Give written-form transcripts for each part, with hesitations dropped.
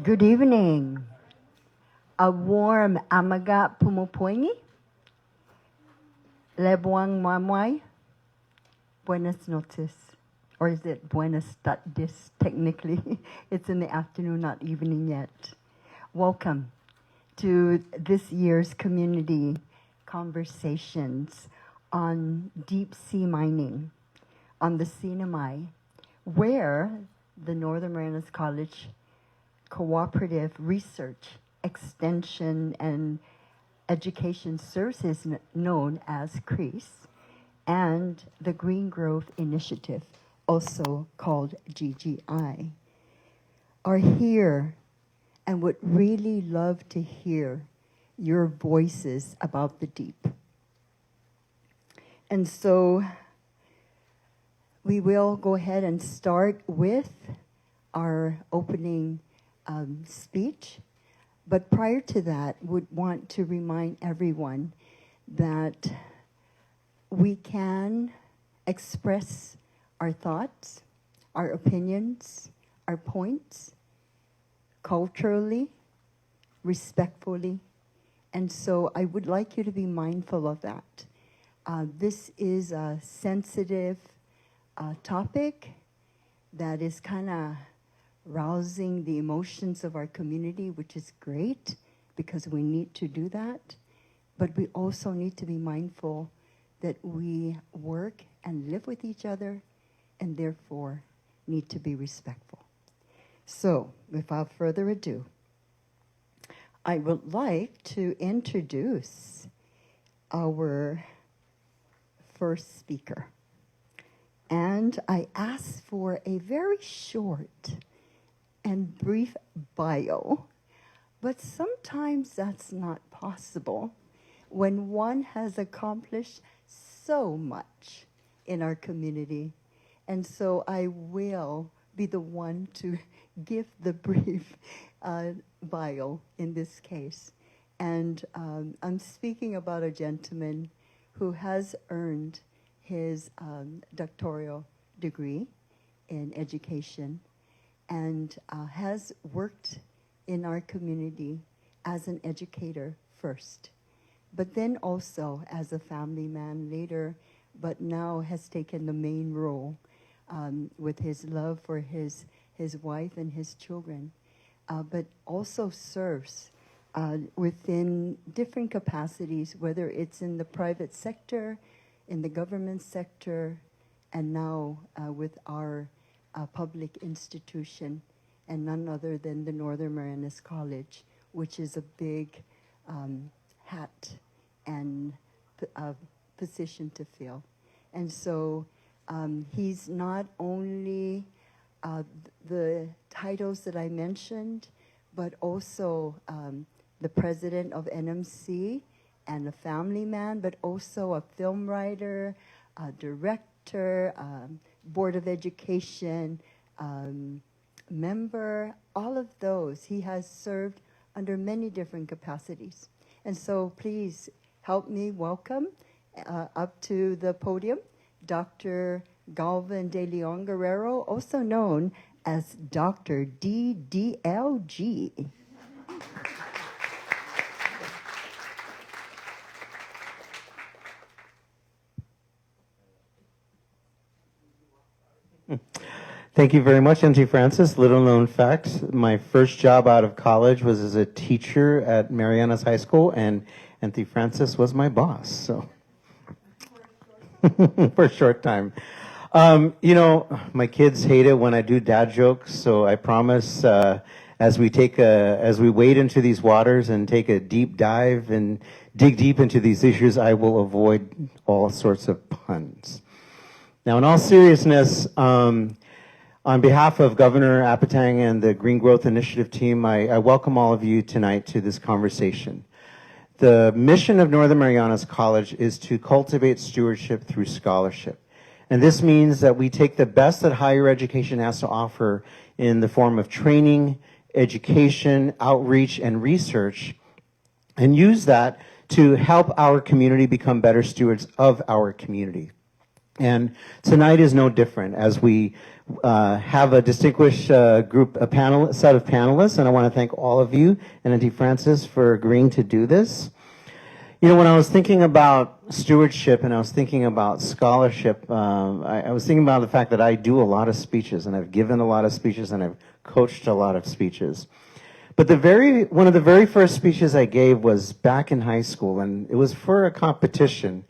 Good evening. A warm amaga pumupuengi. Lebuang mamwai. Buenas noches. Or is it buenas tardes technically? It's in the afternoon, not evening yet. Welcome to this year's community conversations on deep sea mining on the CNMI, where the Northern Marianas College Cooperative Research, Extension, and Education Services, known as CREASE, and the Green Growth Initiative, also called GGI, are here and would really love to hear your voices about the deep. And so we will go ahead and start with our opening speech. But prior to that, would want to remind everyone that we can express our thoughts, our opinions, our points, culturally, respectfully. And so I would like you to be mindful of that. This is a sensitive topic that is kind of rousing the emotions of our community, which is great because we need to do that. But we also need to be mindful that we work and live with each other and therefore need to be respectful. So, without further ado, I would like to introduce our first speaker. And I asked for a very short and brief bio, but sometimes that's not possible when one has accomplished so much in our community. And so I will be the one to give the brief bio in this case. And I'm speaking about a gentleman who has earned his doctoral degree in education and has worked in our community as an educator first, but then also as a family man later, but now has taken the main role with his love for his wife and his children, but also serves within different capacities, whether it's in the private sector, in the government sector, and now with our public institution, and none other than the Northern Marianas College, which is a big hat and position to fill. And so he's not only the titles that I mentioned, but also the president of NMC and a family man, but also a film writer, a director, Board of Education member, all of those. He has served under many different capacities. And so please help me welcome up to the podium Dr. Galvin De Leon Guerrero, also known as Dr. DDLG. Thank you very much, Auntie Francis. Little known fact, my first job out of college was as a teacher at Marianas High School, and Auntie Francis was my boss, so for a short time. You know, my kids hate it when I do dad jokes, so I promise as we wade into these waters and take a deep dive and dig deep into these issues, I will avoid all sorts of puns. Now, in all seriousness, on behalf of Governor Apatang and the Green Growth Initiative team, I welcome all of you tonight to this conversation. The mission of Northern Marianas College is to cultivate stewardship through scholarship. And this means that we take the best that higher education has to offer in the form of training, education, outreach, and research, and use that to help our community become better stewards of our community. And tonight is no different as we have a distinguished set of panelists, and I want to thank all of you and Auntie Frances for agreeing to do this. You know, when I was thinking about stewardship and I was thinking about scholarship, I was thinking about the fact that I do a lot of speeches, and I've given a lot of speeches, and I've coached a lot of speeches. But one of the very first speeches I gave was back in high school, and it was for a competition.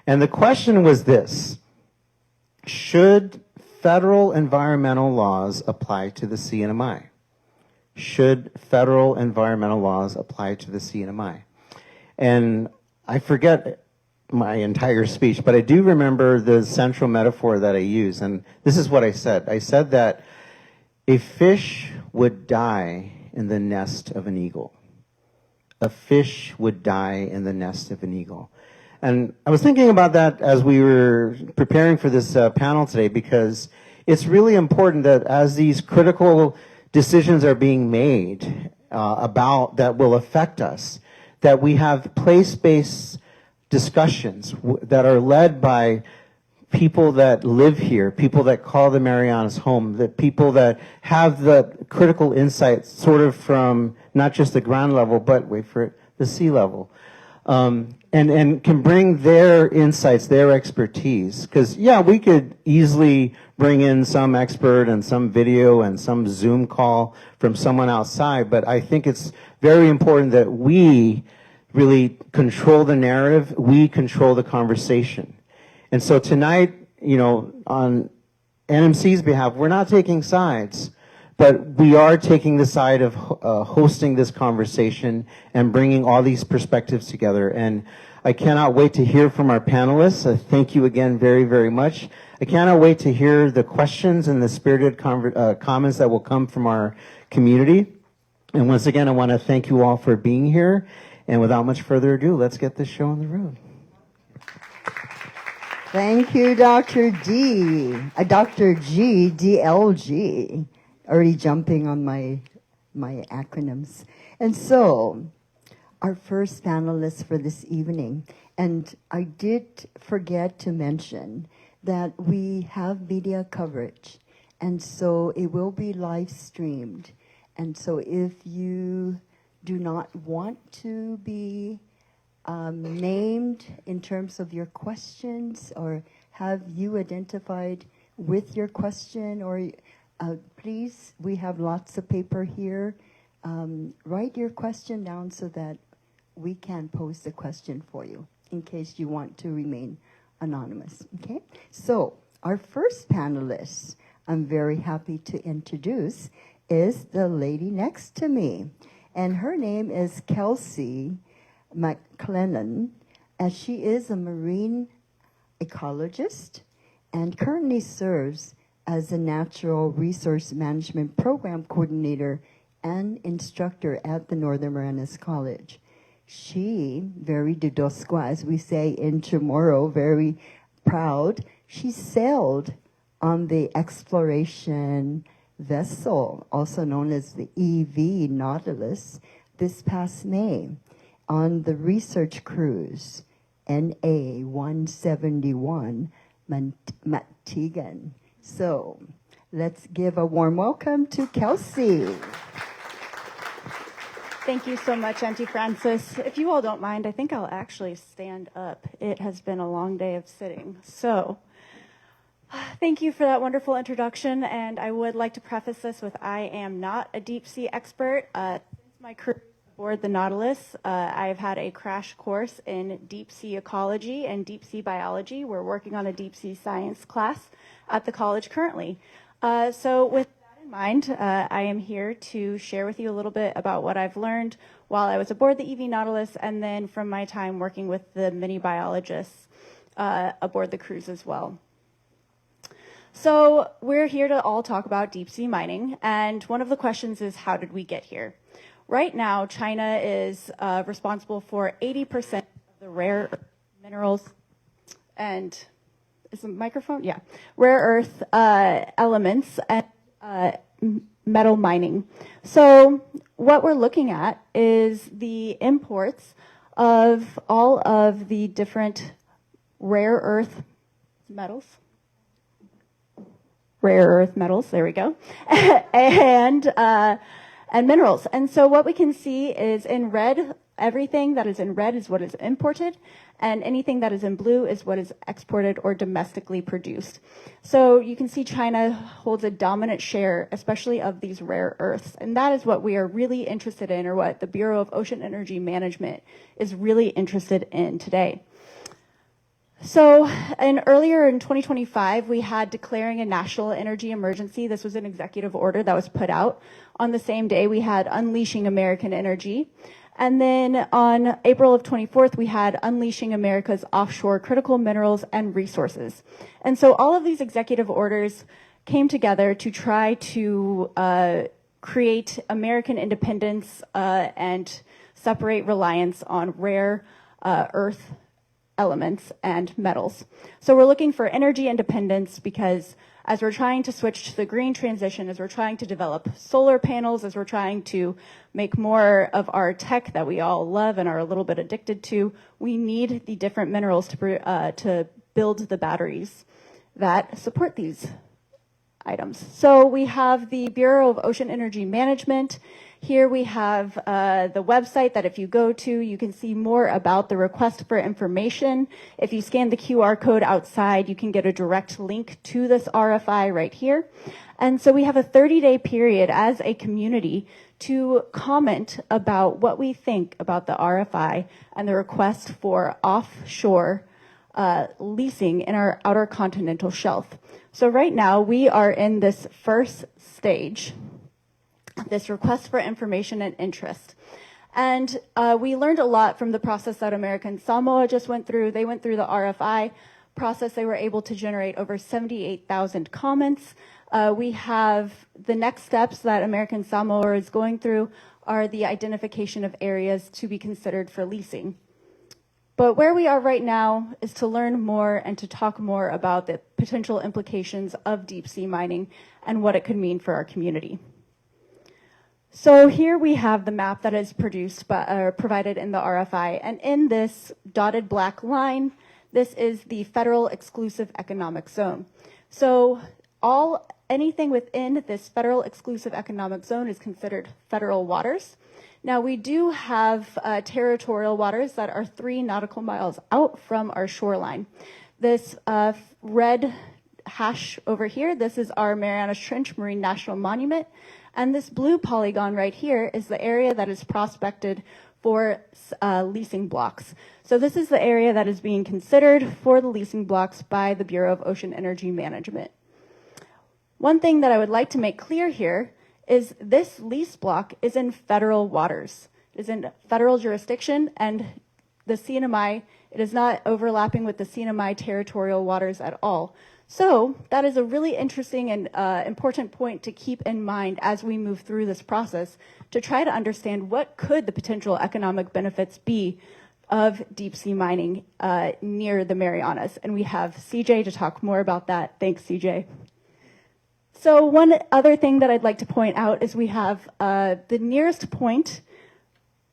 And the question was this: should federal environmental laws apply to the CNMI? Should federal environmental laws apply to the CNMI? And I forget my entire speech, but I do remember the central metaphor that I used, and this is what I said. I said that a fish would die in the nest of an eagle. A fish would die in the nest of an eagle. And I was thinking about that as we were preparing for this panel today, because it's really important that as these critical decisions are being made that will affect us, that we have place-based discussions that are led by people that live here, people that call the Marianas home, the people that have the critical insights sort of from not just the ground level, but wait for it, the sea level. And can bring their insights, their expertise. Because, yeah, we could easily bring in some expert and some video and some Zoom call from someone outside, but I think it's very important that we really control the narrative, we control the conversation. And so tonight, you know, on NMC's behalf, we're not taking sides, but we are taking the side of hosting this conversation and bringing all these perspectives together. And I cannot wait to hear from our panelists. Thank you again very, very much. I cannot wait to hear the questions and the spirited comments that will come from our community. And once again, I want to thank you all for being here. And without much further ado, let's get this show on the road. Thank you, Dr. D. Dr. G, DLG. Already jumping on my acronyms. And so, our first panelist for this evening, and I did forget to mention that we have media coverage, and so it will be live streamed. And so if you do not want to be named in terms of your questions, or have you identified with your question, or please, we have lots of paper here. Write your question down so that we can pose the question for you in case you want to remain anonymous. Okay? So, our first panelist, I'm very happy to introduce, is the lady next to me. And her name is Kelsey McClellan, and she is a marine ecologist and currently serves as a Natural Resource Management Program Coordinator and instructor at the Northern Marianas College. She, very dudosqua, as we say in Chamorro, very proud, she sailed on the exploration vessel, also known as the EV Nautilus, this past May on the research cruise NA 171 Matigan. So let's give a warm welcome to Kelsey. Thank you so much, Auntie Frances. If you all don't mind, I think I'll actually stand up. It has been a long day of sitting. So thank you for that wonderful introduction, and I would like to preface this with I am not a deep sea expert. Since my career aboard the Nautilus, I've had a crash course in deep sea ecology and deep sea biology. We're working on a deep sea science class at the college currently. So with that in mind, I am here to share with you a little bit about what I've learned while I was aboard the EV Nautilus, and then from my time working with the mini biologists aboard the cruise as well. So we're here to all talk about deep sea mining, and one of the questions is, how did we get here? Right now, China is responsible for 80% of the rare earth minerals and, is the microphone? Yeah. Rare earth elements and metal mining. So what we're looking at is the imports of all of the different rare earth metals, rare earth metals, there we go, and minerals. And so what we can see is in red, everything that is in red is what is imported, and anything that is in blue is what is exported or domestically produced. So you can see China holds a dominant share, especially of these rare earths. And that is what we are really interested in, or what the Bureau of Ocean Energy Management is really interested in today. So earlier in 2025, we had declaring a national energy emergency. This was an executive order that was put out. On the same day, we had Unleashing American Energy. And then on April of 24th, we had Unleashing America's Offshore Critical Minerals and Resources. And so all of these executive orders came together to try to create American independence and separate reliance on rare earth elements and metals. So we're looking for energy independence because as we're trying to switch to the green transition, as we're trying to develop solar panels, as we're trying to make more of our tech that we all love and are a little bit addicted to, we need the different minerals to build the batteries that support these items. So we have the Bureau of Ocean Energy Management. Here we have the website that if you go to, you can see more about the request for information. If you scan the QR code outside, you can get a direct link to this RFI right here. And so we have a 30-day period as a community to comment about what we think about the RFI and the request for offshore leasing in our outer continental shelf. So right now we are in this first stage, this request for information and interest. And we learned a lot from the process that American Samoa just went through. They went through the RFI process. They were able to generate over 78,000 comments. We have the next steps that American Samoa is going through are the identification of areas to be considered for leasing. But where we are right now is to learn more and to talk more about the potential implications of deep sea mining and what it could mean for our community. So here we have the map that is produced by, provided in the RFI, and in this dotted black line, this is the Federal Exclusive Economic Zone. So anything within this Federal Exclusive Economic Zone is considered federal waters. Now we do have territorial waters that are 3 nautical miles out from our shoreline. This red hash over here, this is our Marianas Trench Marine National Monument. And this blue polygon right here is the area that is prospected for leasing blocks. So this is the area that is being considered for the leasing blocks by the Bureau of Ocean Energy Management. One thing that I would like to make clear here is this lease block is in federal waters. It is in federal jurisdiction, and the CNMI, it is not overlapping with the CNMI territorial waters at all. So that is a really interesting and important point to keep in mind as we move through this process to try to understand what could the potential economic benefits be of deep sea mining near the Marianas. And we have CJ to talk more about that. Thanks, CJ. So one other thing that I'd like to point out is we have the nearest point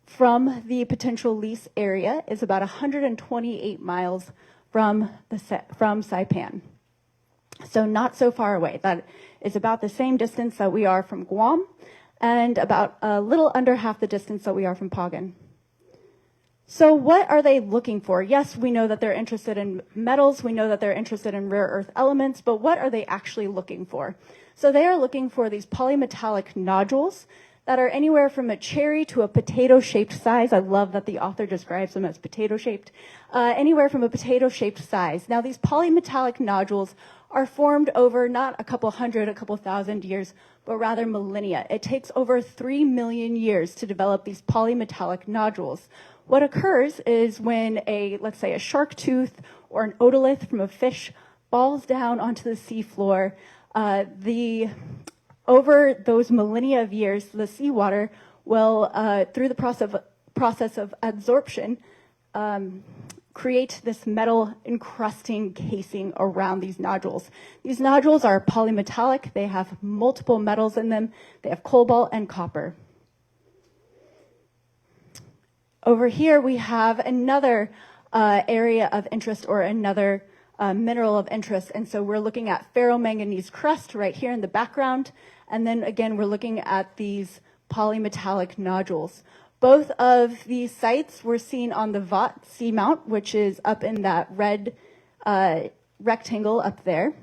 from the potential lease area is about 128 miles from Saipan. So not so far away. That is about the same distance that we are from Guam and about a little under half the distance that we are from Pagan. So what are they looking for? Yes, we know that they're interested in metals. We know that they're interested in rare earth elements, but what are they actually looking for? So they are looking for these polymetallic nodules that are anywhere from a cherry to a potato-shaped size. I love that the author describes them as potato-shaped. Anywhere from a potato-shaped size. Now, these polymetallic nodules are formed over not a couple hundred, a couple thousand years, but rather millennia. It takes over 3 million years to develop these polymetallic nodules. What occurs is when let's say a shark tooth or an otolith from a fish falls down onto the seafloor, over those millennia of years, the seawater will, through the process of adsorption, create this metal encrusting casing around these nodules. These nodules are polymetallic. They have multiple metals in them. They have cobalt and copper. Over here, we have another area of interest or another mineral of interest. And so we're looking at ferromanganese crust right here in the background. And then again, we're looking at these polymetallic nodules. Both of these sites were seen on the Vought Seamount, which is up in that red rectangle up there.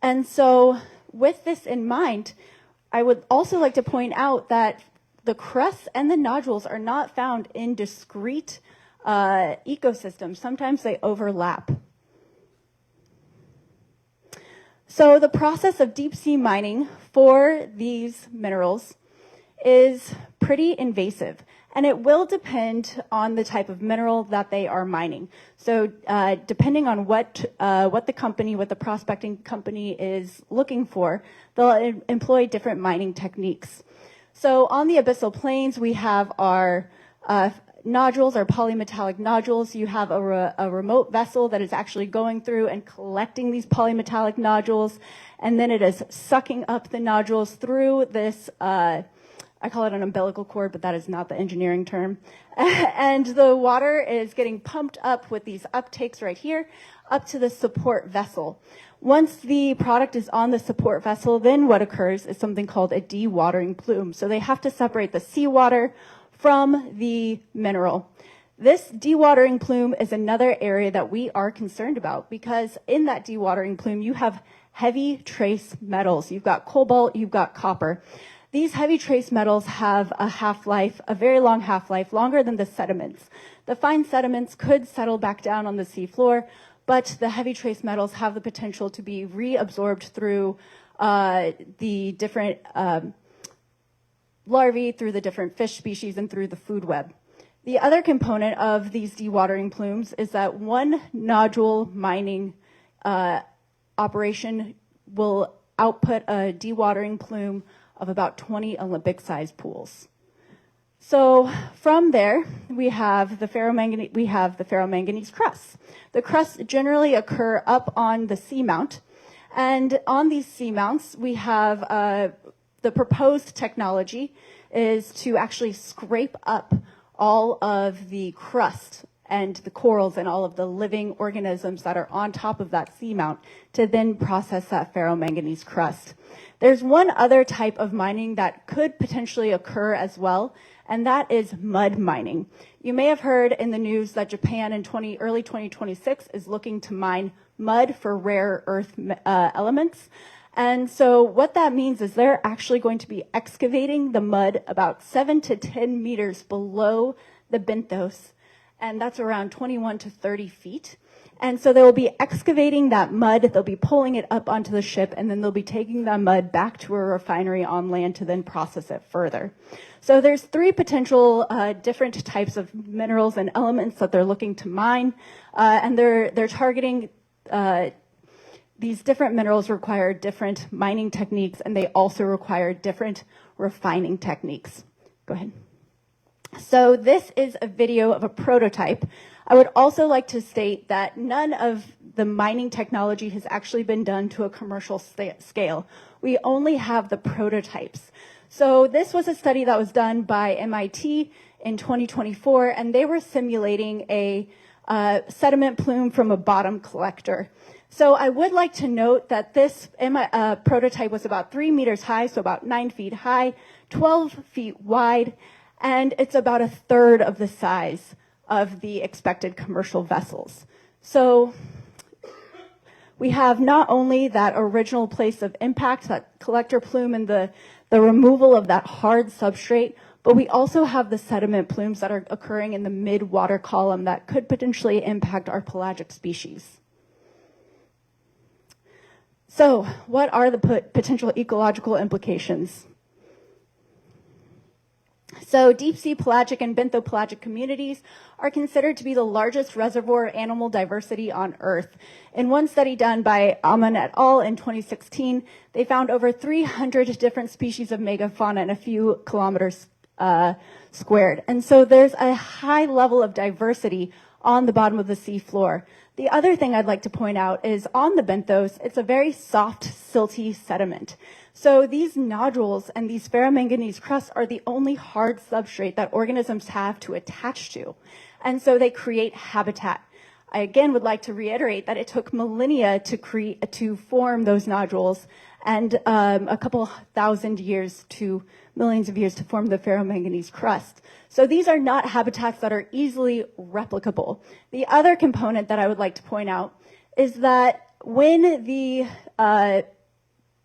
And so with this in mind, I would also like to point out that the crusts and the nodules are not found in discrete ecosystems. Sometimes they overlap. So the process of deep sea mining for these minerals is pretty invasive, and it will depend on the type of mineral that they are mining. So depending on what the prospecting company is looking for, they'll employ different mining techniques. So on the abyssal plains, we have our nodules, our polymetallic nodules. You have a remote vessel that is actually going through and collecting these polymetallic nodules, and then it is sucking up the nodules through this, I call it an umbilical cord, but that is not the engineering term. And the water is getting pumped up with these uptakes right here up to the support vessel. Once the product is on the support vessel, then what occurs is something called a dewatering plume. So they have to separate the seawater from the mineral. This dewatering plume is another area that we are concerned about, because in that dewatering plume, you have heavy trace metals. You've got cobalt, you've got copper. These heavy trace metals have a half-life, a very long half-life, longer than the sediments. The fine sediments could settle back down on the seafloor, but the heavy trace metals have the potential to be reabsorbed through the different larvae, through the different fish species, and through the food web. The other component of these dewatering plumes is that one nodule mining operation will output a dewatering plume of about 20 Olympic-sized pools. So from there, we have the ferromanganese crusts. The crusts generally occur up on the seamount, and on these seamounts, we have the proposed technology is to actually scrape up all of the crust and the corals and all of the living organisms that are on top of that seamount to then process that ferromanganese crust. There's one other type of mining that could potentially occur as well, and that is mud mining. You may have heard in the news that Japan in early 2026 is looking to mine mud for rare earth elements. And so what that means is they're actually going to be excavating the mud about 7 to 10 meters below the benthos, and that's around 21 to 30 feet. And so they will be excavating that mud, they'll be pulling it up onto the ship, and then they'll be taking that mud back to a refinery on land to then process it further. So there's 3 potential different types of minerals and elements that they're looking to mine, and they're targeting these different minerals require different mining techniques, and they also require different refining techniques. Go ahead. So this is a video of a prototype. I would also like to state that none of the mining technology has actually been done to a commercial scale. We only have the prototypes. So this was a study that was done by MIT in 2024, and they were simulating a sediment plume from a bottom collector. So I would like to note that this prototype was about 3 meters high, so about 9 feet high, 12 feet wide, and it's about 1/3 of the size of the expected commercial vessels. So we have not only that original place of impact, that collector plume, and the removal of that hard substrate, but we also have the sediment plumes that are occurring in the mid-water column that could potentially impact our pelagic species. So what are the potential ecological implications? So deep sea pelagic and benthopelagic communities are considered to be the largest reservoir animal diversity on Earth. In one study done by Aman et al. In 2016, they found over 300 different species of megafauna in a few kilometers squared. And so there's a high level of diversity on the bottom of the sea floor. The other thing I'd like to point out is on the benthos, it's a very soft, silty sediment. So these nodules and these ferromanganese crusts are the only hard substrate that organisms have to attach to. And so they create habitat. I again would like to reiterate that it took millennia to form those nodules, and a couple thousand years to millions of years to form the ferromanganese crust. So these are not habitats that are easily replicable. The other component that I would like to point out is that when the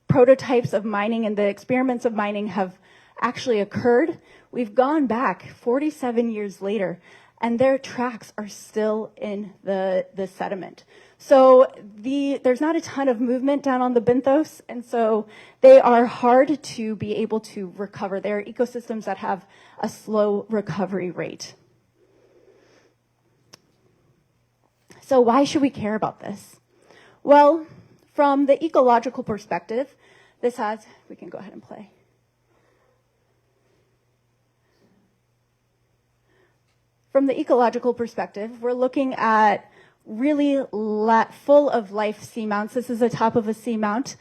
prototypes of mining and the experiments of mining have actually occurred, we've gone back 47 years later, and their tracks are still in the sediment. So there's not a ton of movement down on the benthos, and so they are hard to be able to recover. They're ecosystems that have a slow recovery rate. So why should we care about this? Well, from the ecological perspective, we can go ahead and play. From the ecological perspective, we're looking at really full of life seamounts. This is the top of a seamount.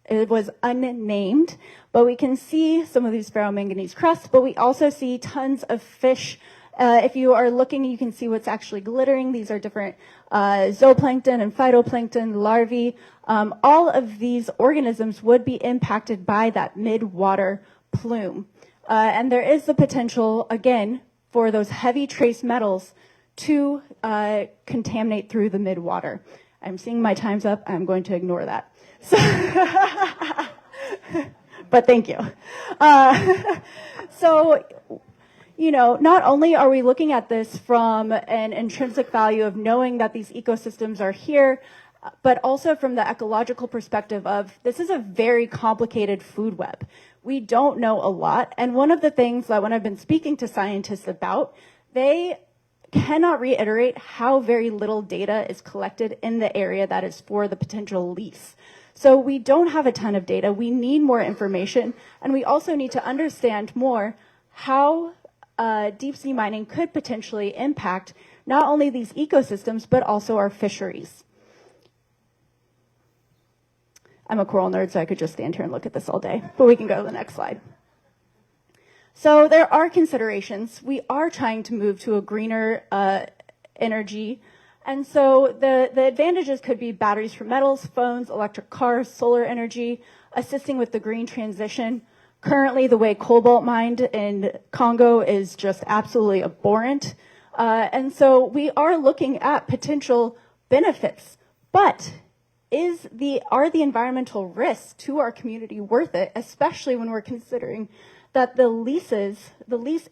It was unnamed, but we can see some of these ferromanganese crusts, but we also see tons of fish. If you are looking, you can see what's actually glittering. These are different zooplankton and phytoplankton larvae. All of these organisms would be impacted by that mid-water plume. And there is the potential, again, for those heavy trace metals to contaminate through the mid-water. I'm seeing my time's up. I'm going to ignore that. So but thank you. So, you know, not only are we looking at this from an intrinsic value of knowing that these ecosystems are here, but also from the ecological perspective of this is a very complicated food web. We don't know a lot. And one of the things that when I've been speaking to scientists about, they cannot reiterate how very little data is collected in the area that is for the potential lease. So we don't have a ton of data. We need more information. And we also need to understand more how deep sea mining could potentially impact not only these ecosystems, but also our fisheries. I'm a coral nerd, so I could just stand here and look at this all day, but we can go to the next slide. So there are considerations. We are trying to move to a greener energy. And so the advantages could be batteries for metals, phones, electric cars, solar energy, assisting with the green transition. Currently, the way cobalt mined in Congo is just absolutely abhorrent. And so we are looking at potential benefits, but are the environmental risks to our community worth it, especially when we're considering that the lease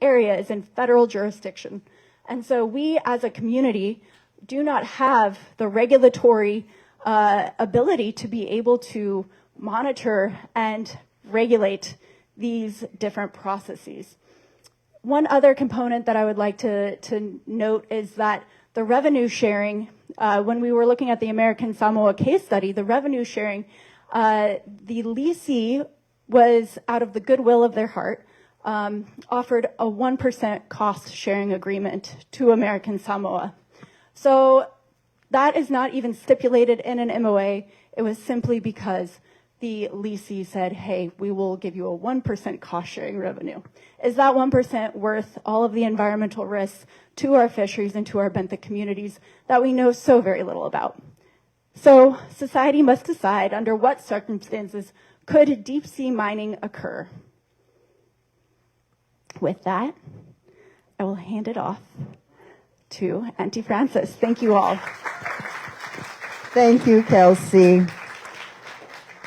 area is in federal jurisdiction. And so we as a community do not have the regulatory ability to be able to monitor and regulate these different processes. One other component that I would like to note is that the revenue sharing, when we were looking at the American Samoa case study, the revenue sharing, the leasee was, out of the goodwill of their heart, offered a 1% cost sharing agreement to American Samoa. So that is not even stipulated in an MOA. It was simply because the leasee said, hey, we will give you a 1% cost sharing revenue. Is that 1% worth all of the environmental risks to our fisheries and to our benthic communities that we know so very little about? So society must decide under what circumstances could deep sea mining occur. With that, I will hand it off to Auntie Frances. Thank you all. Thank you, Kelsey.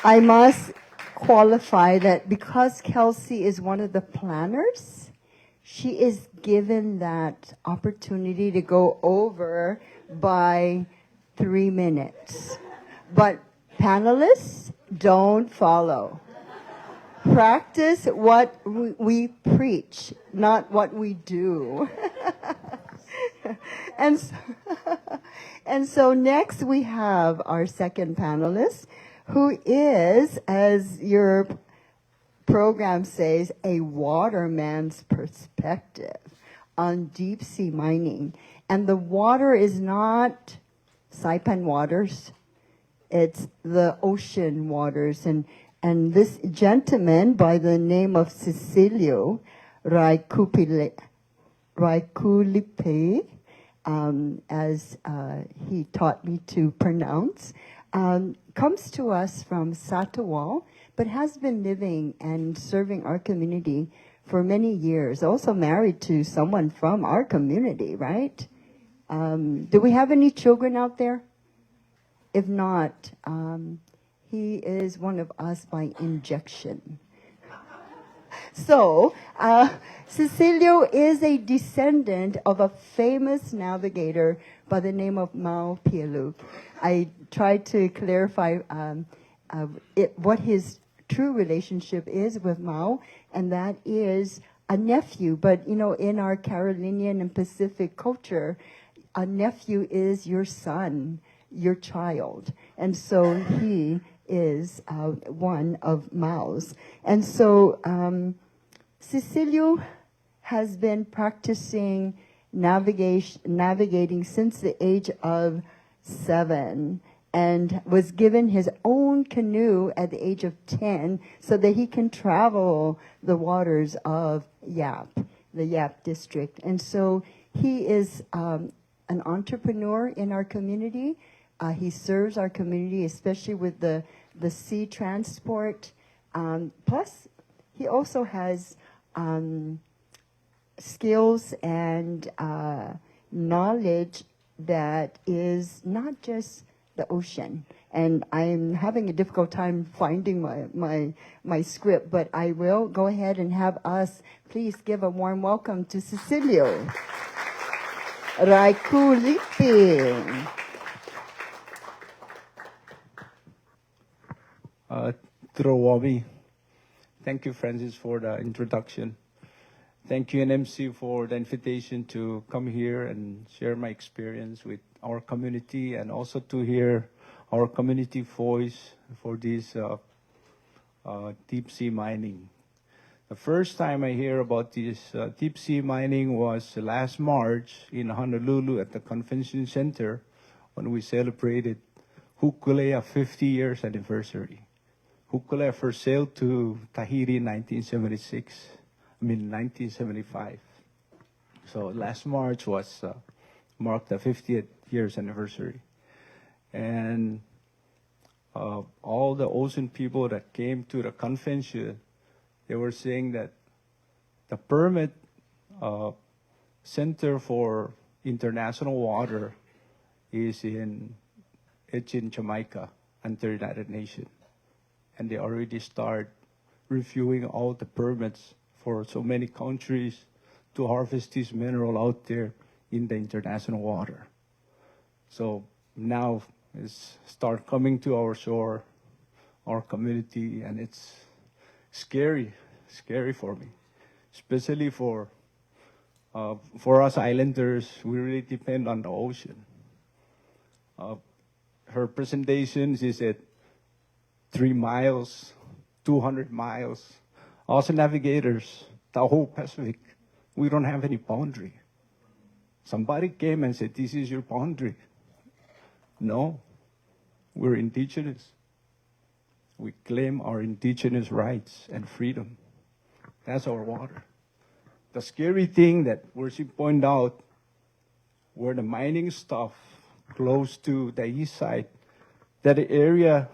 I must qualify that because Kelsey is one of the planners, she is given that opportunity to go over by 3 minutes. But panelists, don't follow. Practice what we preach, not what we do. And so next we have our second panelist, who is, as your program says, a waterman's perspective on deep sea mining. And the water is not Saipan waters, it's the ocean waters. And this gentleman by the name of Cecilio Raikulipe as he taught me to pronounce, comes to us from Satawal, but has been living and serving our community for many years. Also married to someone from our community, right? Do we have any children out there? If not, he is one of us by injection. So, Cecilio is a descendant of a famous navigator by the name of Mao Pialuk. I tried to clarify what his true relationship is with Mao, and that is a nephew. But, you know, in our Carolinian and Pacific culture, a nephew is your son, your child. And so he is one of Mao's. And so Cecilio has been practicing navigating since the age of 7 and was given his own canoe at the age of 10 so that he can travel the waters of Yap, the Yap district. And so he is an entrepreneur in our community. He serves our community, especially with the sea transport. Plus, he also has skills and knowledge that is not just the ocean. And I'm having a difficult time finding my script, but I will go ahead and have us please give a warm welcome to Cecilio. Raikuliping. Throwami. Thank you, Francis, for the introduction. Thank you, NMC, for the invitation to come here and share my experience with our community and also to hear our community voice for this deep sea mining. The first time I hear about this deep sea mining was last March in Honolulu at the Convention Center when we celebrated Hukulea 50 years anniversary. Hukulea first sailed to Tahiti in 1975. So last March was marked the 50th years anniversary. And all the ocean people that came to the convention, they were saying that the permit center for international water is in Jamaica under United Nations. And they already start reviewing all the permits for so many countries to harvest this mineral out there in the international water. So now it's start coming to our shore, our community, and it's scary for me, especially for us islanders. We really depend on the ocean. Her presentations is at 3 miles, 200 miles. Also navigators, the whole Pacific, we don't have any boundary. Somebody came and said, this is your boundary. No, we're indigenous. We claim our indigenous rights and freedom. That's our water. The scary thing that Worship pointed out, where the mining stuff close to the east side, that area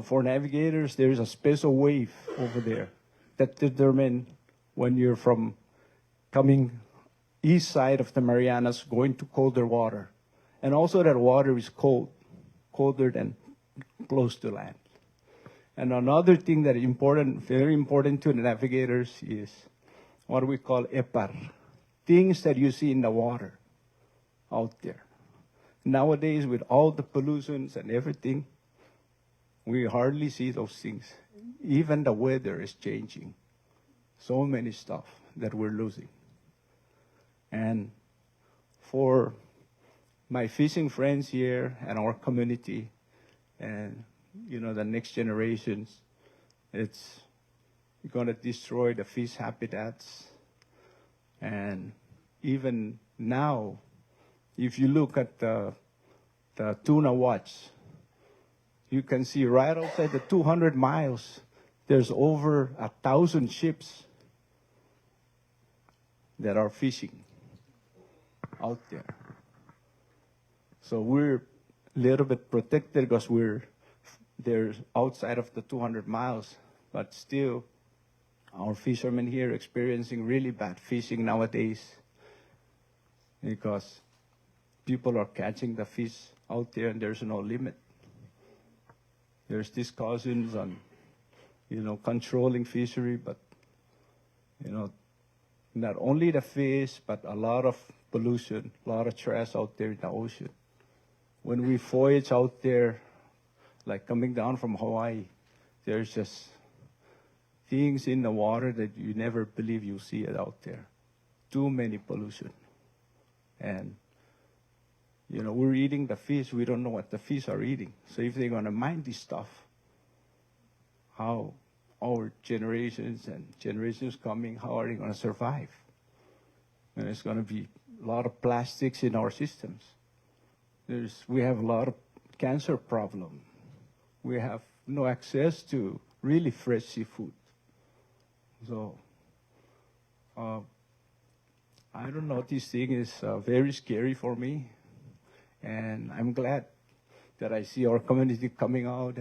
for navigators, there is a special wave over there that determine when you're from coming east side of the Marianas going to colder water. And also that water is cold, colder than close to land. And another thing that is important, very important to the navigators is what we call epar, things that you see in the water out there. Nowadays, with all the pollutions and everything, we hardly see those things. Even the weather is changing. So many stuff that we're losing. And for my fishing friends here and our community and, you know, the next generations, it's going to destroy the fish habitats. And even now, if you look at the tuna watch, you can see right outside the 200 miles, there's over 1,000 ships that are fishing. out there. So we're a little bit protected because they're outside of the 200 miles, but still our fishermen here experiencing really bad fishing nowadays because people are catching the fish out there and there's no limit. There's discussions on, controlling fishery, but, not only the fish, but a lot of pollution, a lot of trash out there in the ocean. When we voyage out there, like coming down from Hawaii, there's just things in the water that you never believe you'll see it out there. Too many pollution. And, we're eating the fish. We don't know what the fish are eating. So if they're going to mind this stuff, how our generations and generations coming, how are they going to survive? And it's going to be a lot of plastics in our systems. We have a lot of cancer problem. We have no access to really fresh seafood. So, I don't know, this thing is very scary for me. And I'm glad that I see our community coming out.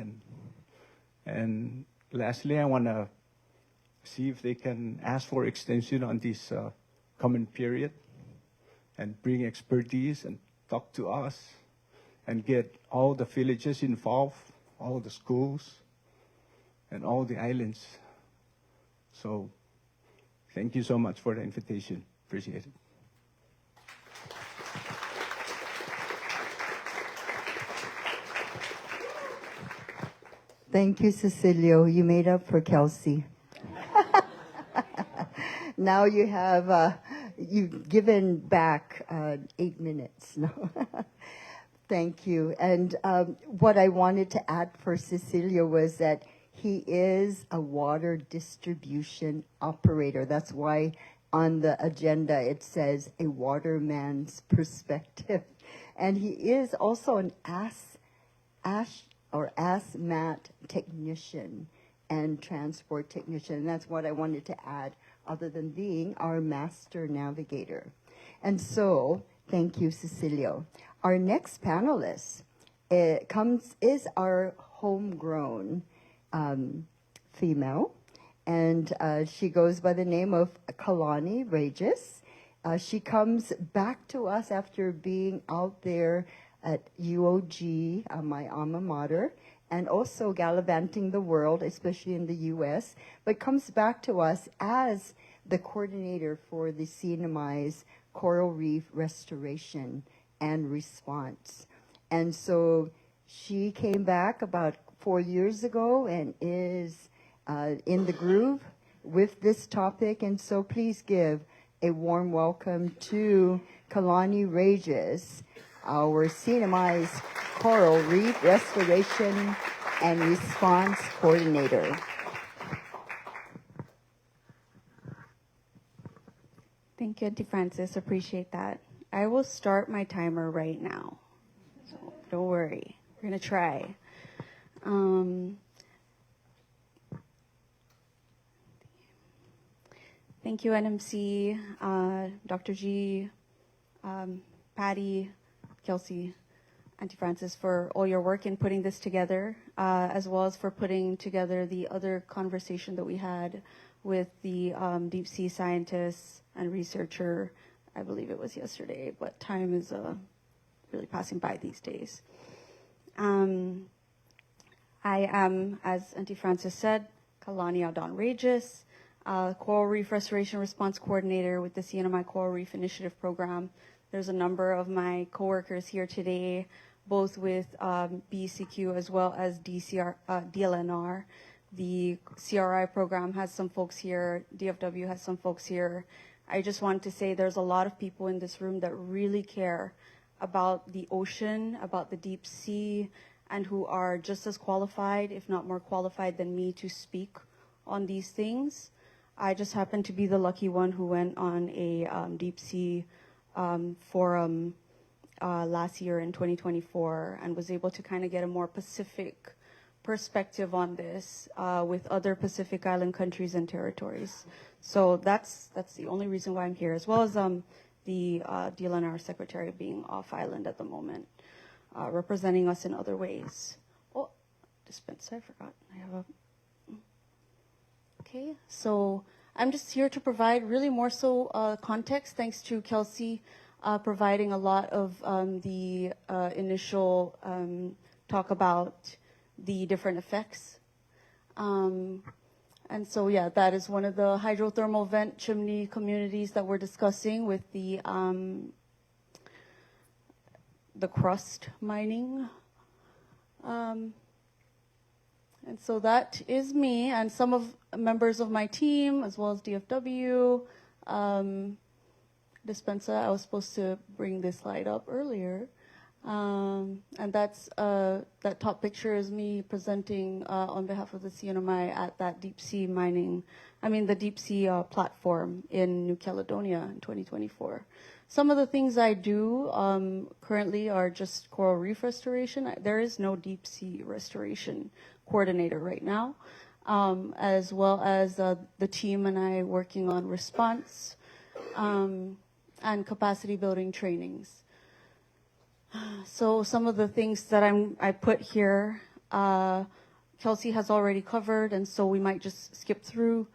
And lastly, I want to see if they can ask for extension on this coming period and bring expertise and talk to us and get all the villages involved, all the schools, and all the islands. So thank you so much for the invitation. Appreciate it. Thank you, Cecilio. You made up for Kelsey. Now you've given back 8 minutes. No. Thank you. And what I wanted to add for Cecilio was that he is a water distribution operator. That's why on the agenda it says a waterman's perspective. And he is also an ASMAT technician and transport technician. And that's what I wanted to add, other than being our master navigator. And so, thank you, Cecilio. Our next panelist is our homegrown female, and she goes by the name of Kalani Regis. She comes back to us after being out there at UOG, my alma mater, and also gallivanting the world, especially in the U.S., but comes back to us as the coordinator for the CNMI's Coral Reef Restoration and Response. And so she came back about 4 years ago and is in the groove with this topic. And so please give a warm welcome to Kalani Regis, our CNMI's Coral Reef Restoration and Response Coordinator. Thank you, Auntie Francis. Appreciate that. I will start my timer right now. So don't worry. We're going to try. Thank you, NMC, Dr. G, Patty, Kelsey, Auntie Francis, for all your work in putting this together, as well as for putting together the other conversation that we had with the deep sea scientists and researcher. I believe it was yesterday, but time is really passing by these days. I am, as Auntie Francis said, Kalani Adan Regis, Coral Reef Restoration Response Coordinator with the CNMI Coral Reef Initiative Program. There's a number of my coworkers here today, both with BCQ as well as DLNR. The CRI program has some folks here. DFW has some folks here. I just want to say there's a lot of people in this room that really care about the ocean, about the deep sea, and who are just as qualified, if not more qualified than me, to speak on these things. I just happen to be the lucky one who went on a deep sea forum last year in 2024 and was able to kind of get a more Pacific perspective on this with other Pacific Island countries and territories. So that's the only reason why I'm here, as well as the DLNR secretary being off island at the moment, representing us in other ways. Oh, dispenser, I forgot. I have a... Okay, so I'm just here to provide really more so context, thanks to Kelsey providing a lot of the initial talk about the different effects. And so, yeah, that is one of the hydrothermal vent chimney communities that we're discussing with the crust mining. And so that is me and some of members of my team, as well as DFW. Dispensa, I was supposed to bring this slide up earlier. And that's, that top picture is me presenting on behalf of the CNMI at that deep sea mining, the deep sea platform in New Caledonia in 2024. Some of the things I do currently are just coral reef restoration. There is no deep sea restoration coordinator right now, as well as the team and I working on response and capacity building trainings. So some of the things that I put here, Kelsey has already covered, and so we might just skip through.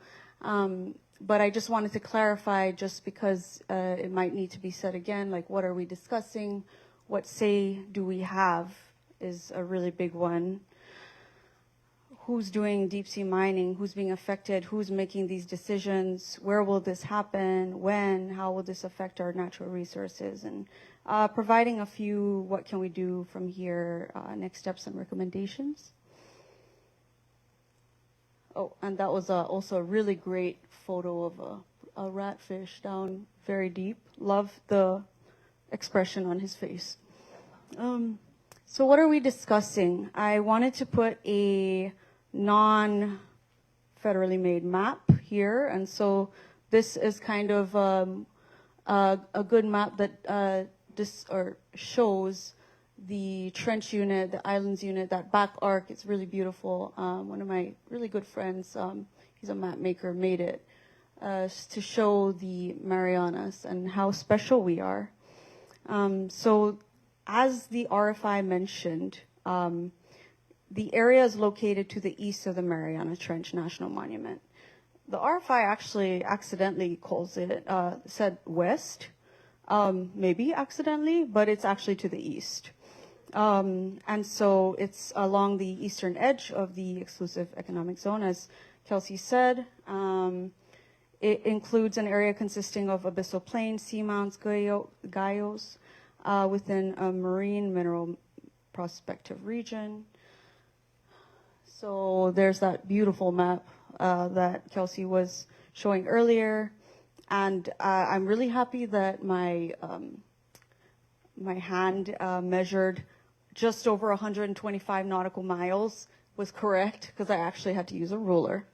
But I just wanted to clarify, just because it might need to be said again, like what are we discussing? What say do we have is a really big one. Who's doing deep sea mining? Who's being affected? Who's making these decisions? Where will this happen? When? How will this affect our natural resources? And providing a few, what can we do from here, next steps and recommendations. Oh, and that was also a really great photo of a ratfish down very deep. Love the expression on his face. So what are we discussing? I wanted to put a non-federally made map here, and so this is kind of a good map that shows the trench unit, the islands unit, that back arc. It's really beautiful. One of my really good friends, he's a map maker, made it to show the Marianas and how special we are. So as the RFI mentioned, the area is located to the east of the Mariana Trench National Monument. The RFI actually accidentally calls it, said west, maybe accidentally, but it's actually to the east. And so it's along the eastern edge of the exclusive economic zone, as Kelsey said. It includes an area consisting of abyssal plains, seamounts, guyos, within a marine mineral prospective region. So there's that beautiful map that Kelsey was showing earlier. And I'm really happy that my hand measured just over 125 nautical miles was correct, because I actually had to use a ruler.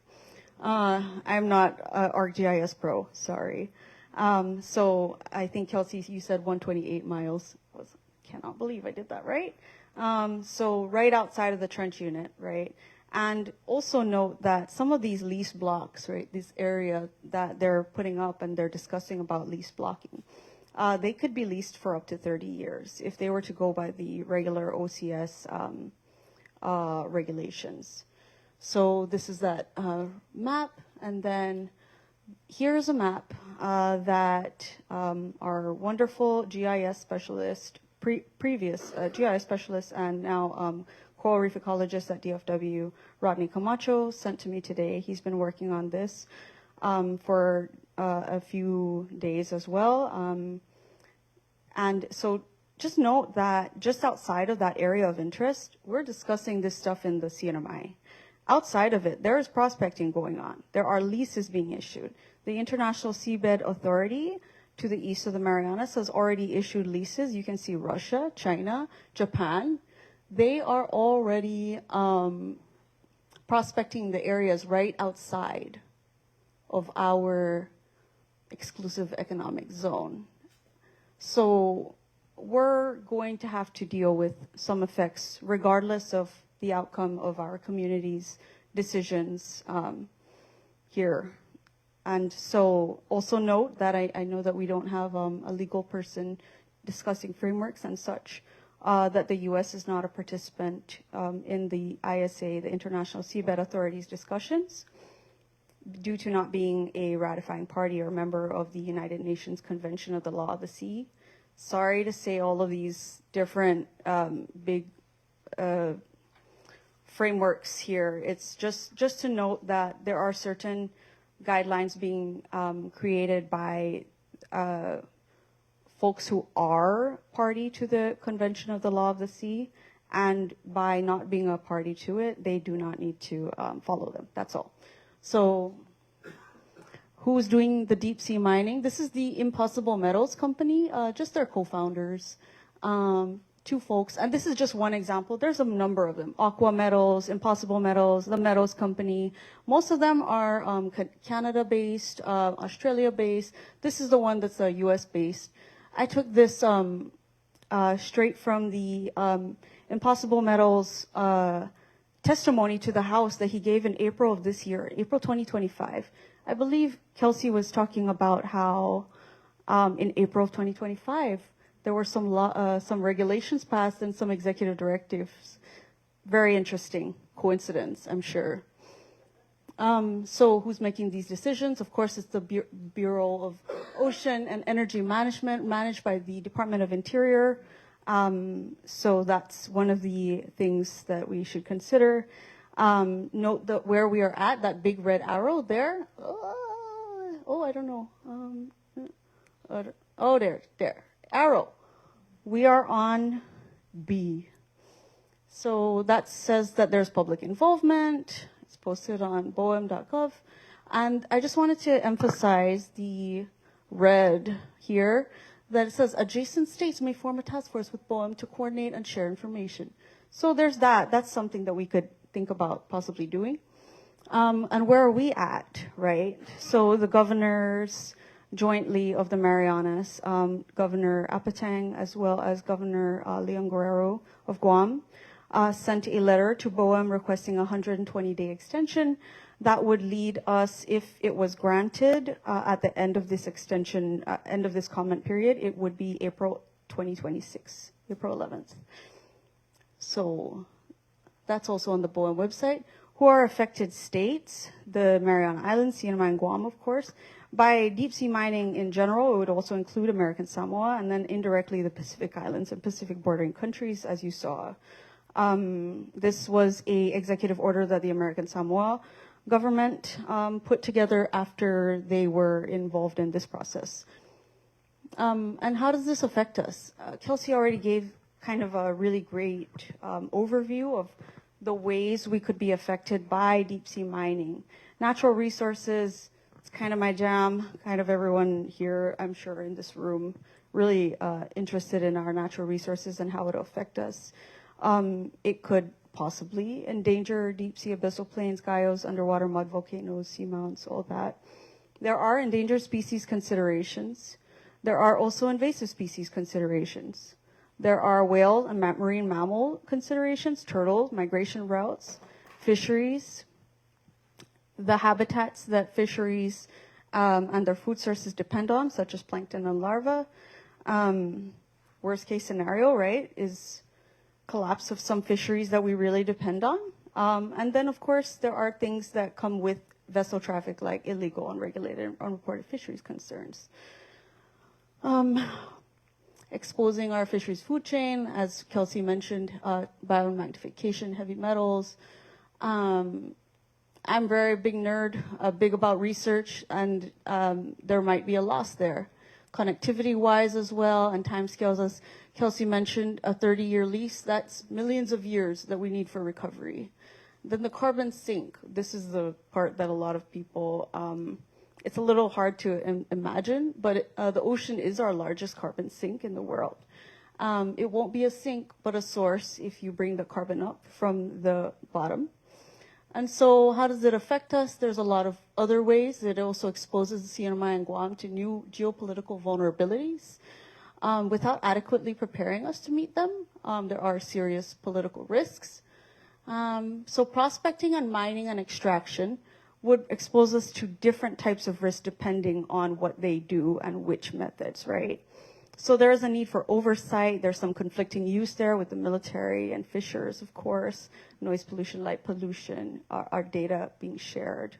I'm not ArcGIS Pro, sorry. So I think, Kelsey, you said 128 miles. Cannot believe I did that right. So right outside of the trench unit, right? And also note that some of these lease blocks, right, this area that they're putting up and they're discussing about lease blocking, they could be leased for up to 30 years if they were to go by the regular OCS regulations. So this is that map, and then here's a map that our wonderful GIS specialist, previous GIS specialist, and now coral reef ecologist at DFW, Rodney Camacho, sent to me today. He's been working on this for a few days as well. And so just note that just outside of that area of interest, we're discussing this stuff in the CNMI. Outside of it, there is prospecting going on. There are leases being issued. The International Seabed Authority to the east of the Marianas has already issued leases. You can see Russia, China, Japan. They are already prospecting the areas right outside of our exclusive economic zone. So we're going to have to deal with some effects regardless of the outcome of our community's decisions here. And so also note that I know that we don't have a legal person discussing frameworks and such, that the U.S. is not a participant in the ISA, the International Seabed Authority's discussions, due to not being a ratifying party or member of the United Nations Convention of the Law of the Sea. Sorry to say all of these different big frameworks here. It's just to note that there are certain guidelines being created by folks who are party to the Convention of the Law of the Sea, and by not being a party to it, they do not need to follow them. That's all. So who's doing the deep sea mining? This is the Impossible Metals company, just their co-founders, two folks. And this is just one example. There's a number of them. Aqua Metals, Impossible Metals, the Metals Company. Most of them are Canada-based, Australia-based. This is the one that's US-based. I took this straight from the Impossible Metals testimony to the House that he gave in April of this year, April 2025. I believe Kelsey was talking about how in April of 2025, there were some regulations passed and some executive directives. Very interesting coincidence, I'm sure. So who's making these decisions? Of course, it's the Bureau of Ocean and Energy Management, managed by the Department of Interior. So that's one of the things that we should consider. Note that where we are at, that big red arrow there. I don't know. There. Arrow. We are on B. So that says that there's public involvement. It's posted on boem.gov. And I just wanted to emphasize the red here, that it says adjacent states may form a task force with BOEM to coordinate and share information. So there's that. That's something that we could think about possibly doing. And where are we at, right? So the governors jointly of the Marianas, Governor Apatang as well as Governor Leon Guerrero of Guam, sent a letter to BOEM requesting a 120-day extension. That would lead us, if it was granted at the end of this extension, end of this comment period, it would be April 2026, April 11th. So that's also on the BOEM website. Who are affected states? The Mariana Islands, CNMI, and Guam, of course. By deep sea mining in general, it would also include American Samoa, and then indirectly the Pacific Islands and Pacific bordering countries, as you saw. This was a executive order that the American Samoa government put together after they were involved in this process. And how does this affect us? Kelsey already gave kind of a really great overview of the ways we could be affected by deep sea mining. Natural resources, it's kind of my jam. Kind of everyone here, I'm sure, in this room, really interested in our natural resources and how it'll affect us. It could possibly endanger deep sea abyssal plains, gyos, underwater mud volcanoes, seamounts, all that. There are endangered species considerations. There are also invasive species considerations. There are whale and marine mammal considerations, turtle, migration routes, fisheries, the habitats that fisheries and their food sources depend on, such as plankton and larvae. Worst case scenario, right, is collapse of some fisheries that we really depend on. And then, of course, there are things that come with vessel traffic, like illegal, unregulated, unreported fisheries concerns. Exposing our fisheries food chain, as Kelsey mentioned, biomagnification, heavy metals. I'm very big nerd, big about research, and there might be a loss there. Connectivity-wise as well, and timescales, as Kelsey mentioned, a 30-year lease, that's millions of years that we need for recovery. Then the carbon sink, this is the part that a lot of people, it's a little hard to imagine, but the ocean is our largest carbon sink in the world. It won't be a sink, but a source if you bring the carbon up from the bottom. And so how does it affect us? There's a lot of other ways. It also exposes the CNMI and Guam to new geopolitical vulnerabilities. Without adequately preparing us to meet them, there are serious political risks. So prospecting and mining and extraction would expose us to different types of risk depending on what they do and which methods, right? So there is a need for oversight. There's some conflicting use there with the military and fishers, of course, noise pollution, light pollution, our data being shared.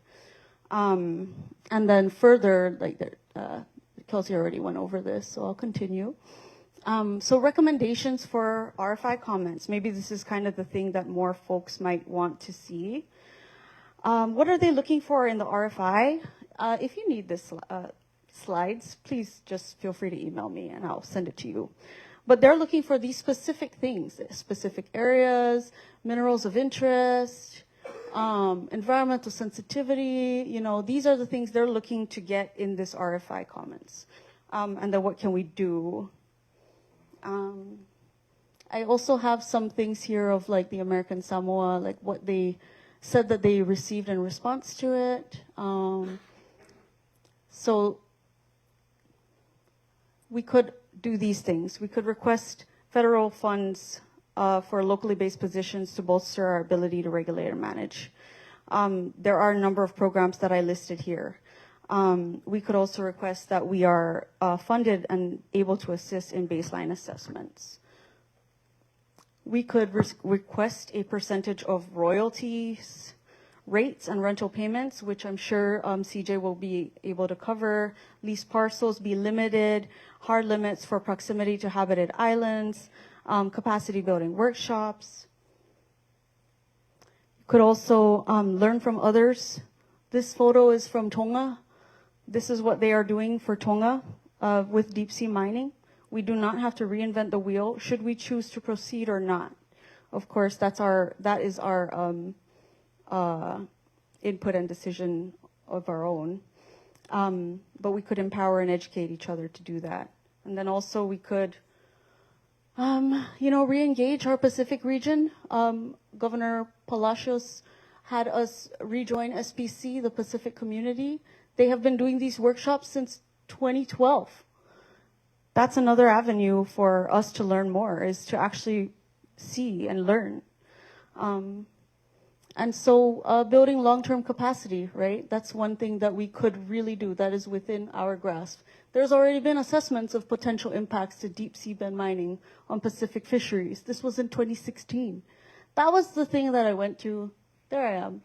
And then further, like Kelsey already went over this, so I'll continue. So recommendations for RFI comments. Maybe this is kind of the thing that more folks might want to see. What are they looking for in the RFI? If you need this slides, please just feel free to email me and I'll send it to you. But they're looking for these specific things, specific areas, minerals of interest, environmental sensitivity. You know, these are the things they're looking to get in this RFI comments. And then what can we do? I also have some things here of like the American Samoa, like what they said that they received in response to it. So we could do these things. We could request federal funds for locally based positions to bolster our ability to regulate and manage. There are a number of programs that I listed here. We could also request that we are funded and able to assist in baseline assessments. We could request a percentage of royalties, rates, and rental payments, which I'm sure CJ will be able to cover. Lease parcels be limited, hard limits for proximity to habited islands, capacity building workshops. You could also learn from others. This photo is from Tonga. This is what they are doing for Tonga with deep sea mining. We do not have to reinvent the wheel should we choose to proceed or not. Of course, that is our input and decision of our own. But we could empower and educate each other to do that. And then also we could, re-engage our Pacific region. Governor Palacios had us rejoin SPC, the Pacific community. They have been doing these workshops since 2012. That's another avenue for us to learn more, is to actually see and learn. And so building long-term capacity, right? That's one thing that we could really do that is within our grasp. There's already been assessments of potential impacts to deep seabed mining on Pacific fisheries. This was in 2016. That was the thing that I went to. There I am.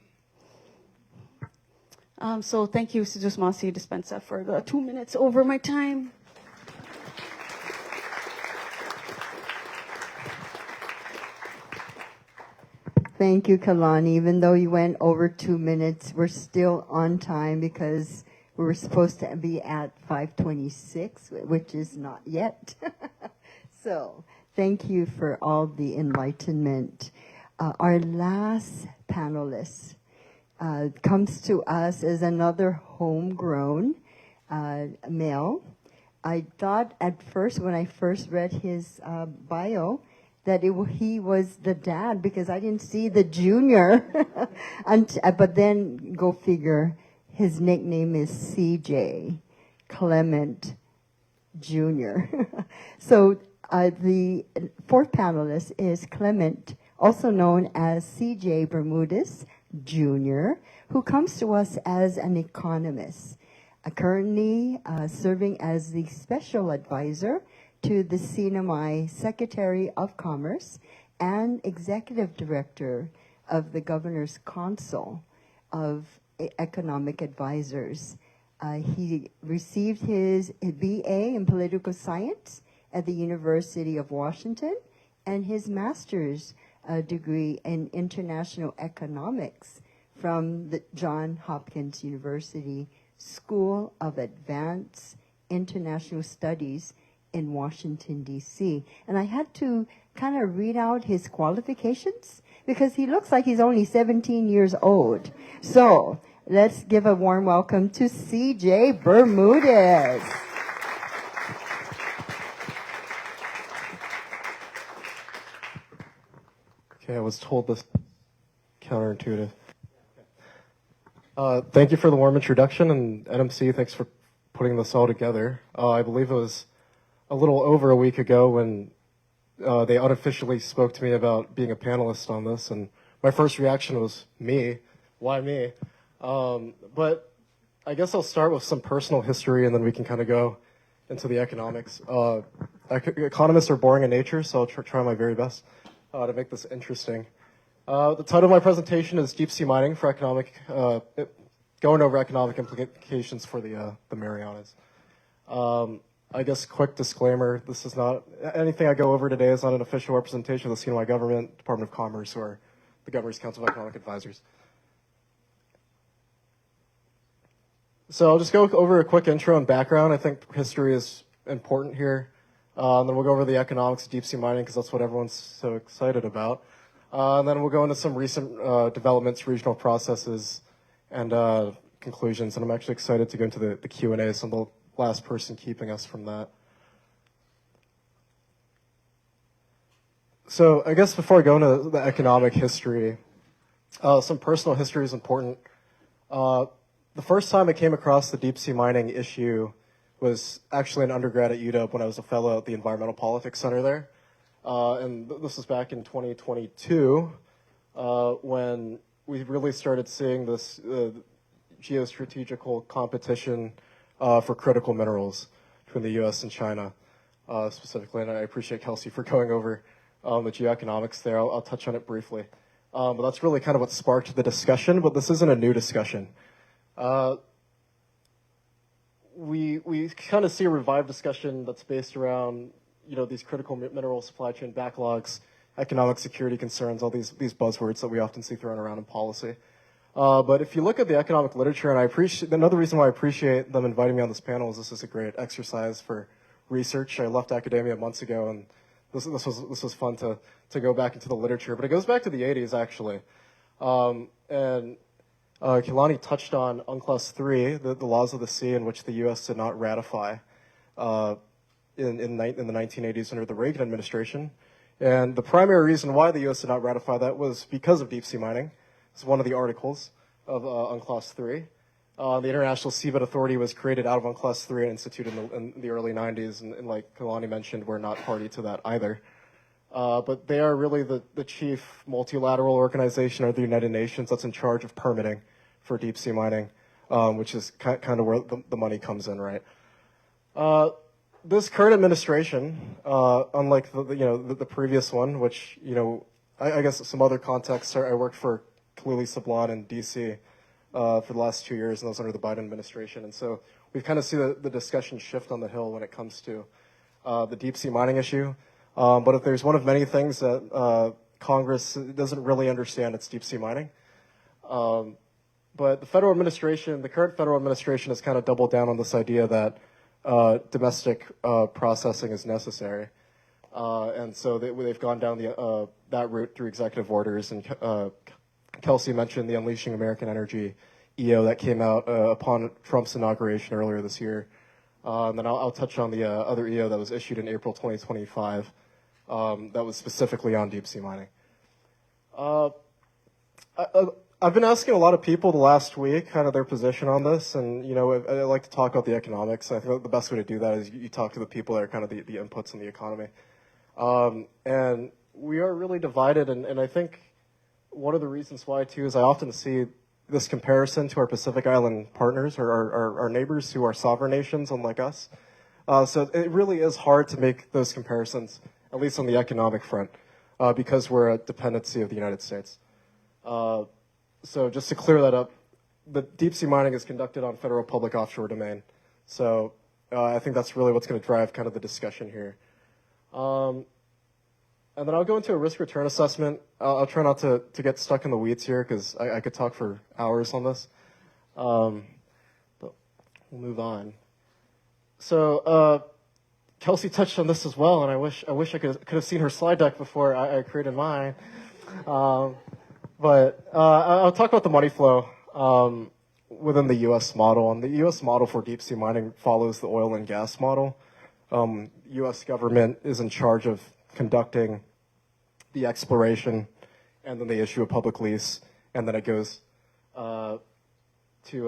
So thank you, Sujusmasi Dispensa, for the 2 minutes over my time. Thank you, Kalani. Even though you went over 2 minutes, we're still on time because we were supposed to be at 5:26, which is not yet. So thank you for all the enlightenment. Our last panelist comes to us as another homegrown male. I thought at first, when I first read his bio, that he was the dad because I didn't see the junior. But then, go figure, his nickname is CJ, Clement Jr. So the fourth panelist is Clement, also known as CJ Bermudez Jr., who comes to us as an economist, currently serving as the special advisor to the CNMI Secretary of Commerce and Executive Director of the Governor's Council of Economic Advisors. He received his BA in Political Science at the University of Washington and his master's degree in International Economics from the Johns Hopkins University School of Advanced International Studies in Washington, D.C. And I had to kind of read out his qualifications because he looks like he's only 17 years old. So let's give a warm welcome to CJ Bermudez. Okay, I was told this counterintuitive. Thank you for the warm introduction, and NMC, thanks for putting this all together. I believe it was a little over a week ago when they unofficially spoke to me about being a panelist on this, and my first reaction was, me? Why me? But I guess I'll start with some personal history, and then we can kind of go into the economics. Economists are boring in nature, so I'll try my very best to make this interesting. The title of my presentation is Deep Sea Mining for Economic, going over economic implications for the Marianas. I guess quick disclaimer, this is not, anything I go over today is not an official representation of the CNMI government, Department of Commerce, or the Governor's Council of Economic Advisors. So I'll just go over a quick intro and background. I think history is important here. And then we'll go over the economics of deep sea mining because that's what everyone's so excited about. And then we'll go into some recent developments, regional processes, and conclusions. And I'm actually excited to go into the Q&A, so I'm the last person keeping us from that. So I guess before I go into the economic history, some personal history is important. The first time I came across the deep sea mining issue was actually an undergrad at UW when I was a fellow at the Environmental Politics Center there. And this was back in 2022 when we really started seeing this geostrategical competition for critical minerals between the U.S. and China specifically. And I appreciate Kelsey for going over the geoeconomics there. I'll touch on it briefly. But that's really kind of what sparked the discussion, but this isn't a new discussion. We kind of see a revived discussion that's based around, these critical mineral supply chain backlogs, economic security concerns, all these buzzwords that we often see thrown around in policy. But if you look at the economic literature, and another reason why I appreciate them inviting me on this panel is this is a great exercise for research. I left academia months ago, and this was fun to go back into the literature. But it goes back to the 80s, actually. And Kehlani touched on UNCLOS 3, the laws of the sea, in which the U.S. did not ratify in the 1980s under the Reagan administration. And the primary reason why the U.S. did not ratify that was because of deep sea mining. It's one of the articles of UNCLOS 3. The International Seabed Authority was created out of UNCLOS 3 and instituted in the early 90s. And like Kehlani mentioned, we're not party to that either. But they are really the chief multilateral organization of the United Nations that's in charge of permitting for deep sea mining, which is kind of where the money comes in, right? This current administration, unlike the previous one, which I guess some other context. I worked for Khalili Sablan in D.C. For the last 2 years, and that was under the Biden administration, and so we've kind of seen the discussion shift on the Hill when it comes to the deep sea mining issue. But if there's one of many things that Congress doesn't really understand, it's deep sea mining. But the current federal administration has kind of doubled down on this idea that domestic processing is necessary. And so they've gone down that route through executive orders. And Kelsey mentioned the Unleashing American Energy EO that came out upon Trump's inauguration earlier this year. And then I'll touch on the other EO that was issued in April 2025 that was specifically on deep sea mining. I've been asking a lot of people the last week kind of their position on this, and I like to talk about the economics. I think the best way to do that is you talk to the people that are kind of the inputs in the economy. And we are really divided, and I think one of the reasons why too is I often see this comparison to our Pacific Island partners or our neighbors who are sovereign nations unlike us. So it really is hard to make those comparisons, at least on the economic front, because we're a dependency of the United States. So just to clear that up, the deep sea mining is conducted on federal public offshore domain. So I think that's really what's going to drive kind of the discussion here. And then I'll go into a risk return assessment. I'll try not to get stuck in the weeds here because I could talk for hours on this. But we'll move on. So Kelsey touched on this as well, and I wish I could have seen her slide deck before I created mine. But I'll talk about the money flow within the U.S. model. And the U.S. model for deep sea mining follows the oil and gas model. U.S. government is in charge of conducting the exploration, and then they issue a public lease, and then it goes to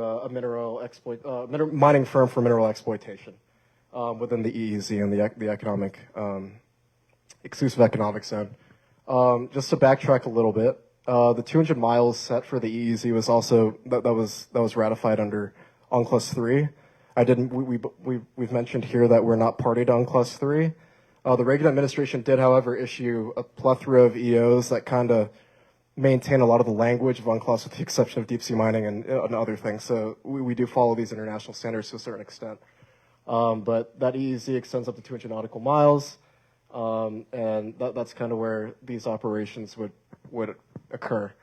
a mining firm for mineral exploitation within the EEZ and the economic exclusive economic zone. Just to backtrack a little bit, The 200 miles set for the EEZ was also that was ratified under UNCLOS 3. We've mentioned here that we're not party to UNCLOS 3. The Reagan administration did, however, issue a plethora of EOs that kind of maintain a lot of the language of UNCLOS with the exception of deep sea mining and other things. So we do follow these international standards to a certain extent. But that EEZ extends up to 200 nautical miles, and that's kind of where these operations would occur.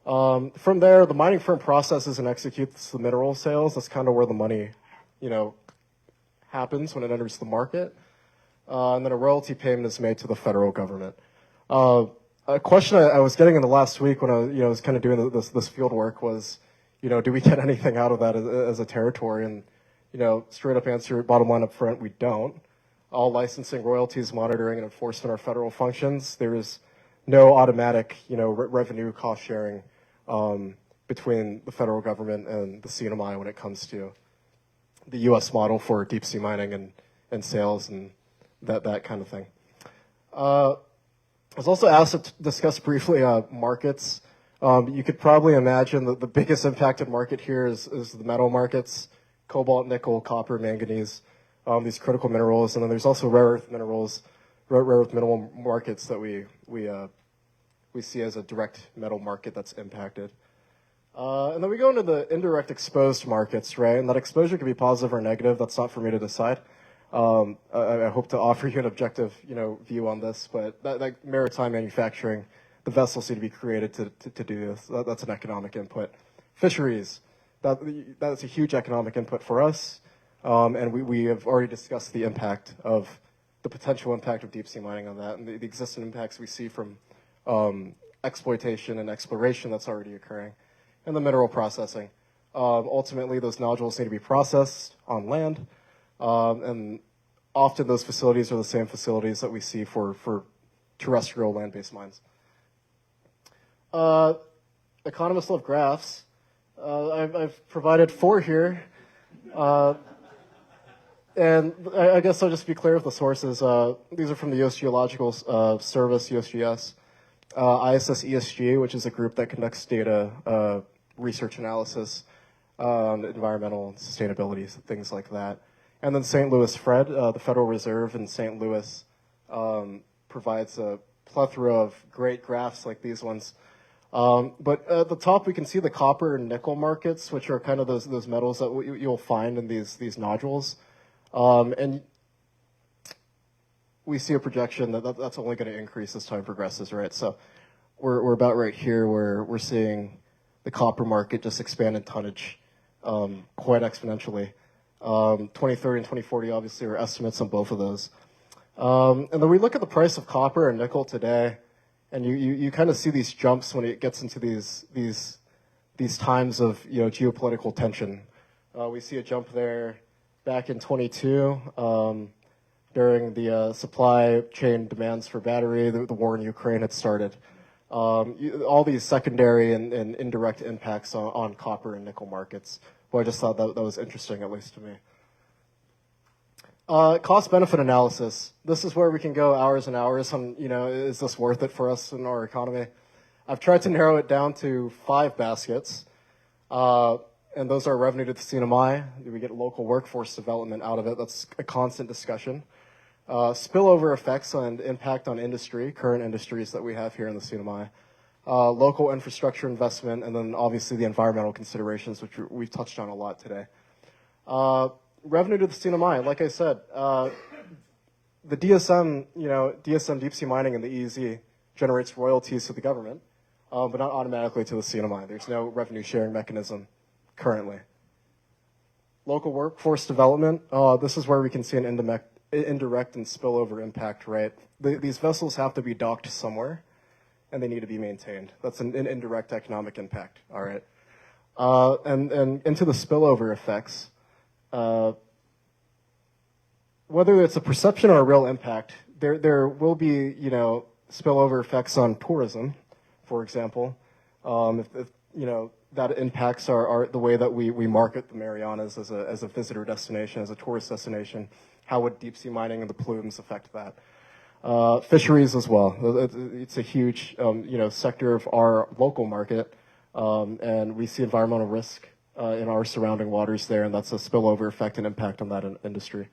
From there, the mining firm processes and executes the mineral sales. That's kind of where the money, happens when it enters the market. And then a royalty payment is made to the federal government. A question I was getting in the last week when I was kind of doing this field work was, do we get anything out of that as a territory? And, straight up answer, bottom line up front, we don't. All licensing, royalties, monitoring, and enforcement are federal functions. There is no automatic, revenue cost sharing between the federal government and the CNMI when it comes to the U.S. model for deep sea mining and sales and that kind of thing. I was also asked to discuss briefly markets. You could probably imagine that the biggest impacted market here is the metal markets, cobalt, nickel, copper, manganese, these critical minerals, and then there's also rare earth minerals, rare earth mineral markets that we see as a direct metal market that's impacted. And then we go into the indirect exposed markets, right? And that exposure could be positive or negative. That's not for me to decide. I hope to offer you an objective, view on this, but that maritime manufacturing, the vessels need to be created to do this. That's an economic input. Fisheries, that's a huge economic input for us, and we have already discussed the potential impact of deep sea mining on that, and the existing impacts we see from exploitation and exploration that's already occurring, and the mineral processing. Ultimately, those nodules need to be processed on land. And often those facilities are the same facilities that we see for terrestrial land-based mines. Economists love graphs. I've provided 4 here. And I guess I'll just be clear with the sources. These are from the U.S. Geological Service, USGS, ISS ESG, which is a group that conducts data research analysis on environmental and sustainability, things like that. And then St. Louis Fred, the Federal Reserve in St. Louis, provides a plethora of great graphs like these ones. But at the top, we can see the copper and nickel markets, which are kind of those metals that you'll find in these nodules. And we see a projection that's only going to increase as time progresses, right? So we're about right here where we're seeing the copper market just expand in tonnage quite exponentially. 2030 and 2040 obviously are estimates on both of those. And then we look at the price of copper and nickel today, and you kind of see these jumps when it gets into these times of geopolitical tension. We see a jump there back in 22 during the supply chain demands for battery. The war in Ukraine had started. All these secondary and indirect impacts on copper and nickel markets. Well, I just thought that was interesting, at least to me. Cost-benefit analysis. This is where we can go hours and hours on, is this worth it for us in our economy? I've tried to narrow it down to 5 baskets, and those are revenue to the CNMI. Do we get local workforce development out of it? That's a constant discussion. Spillover effects and impact on industry, current industries that we have here in the CNMI. Local infrastructure investment, and then obviously the environmental considerations, which we've touched on a lot today. Revenue to the CNMI, like I said, the DSM, DSM deep sea mining and the EEZ generates royalties to the government, but not automatically to the CNMI. There's no revenue sharing mechanism currently. Local workforce development, this is where we can see an indirect and spillover impact, right? These vessels have to be docked somewhere, and they need to be maintained. That's an indirect economic impact, all right? And into the spillover effects, whether it's a perception or a real impact, there will be, spillover effects on tourism, for example. If that impacts the way that we market the Marianas as a visitor destination, as a tourist destination, how would deep sea mining and the plumes affect that? Fisheries as well. It's a huge, sector of our local market, and we see environmental risk in our surrounding waters there, and that's a spillover effect and impact on that industry.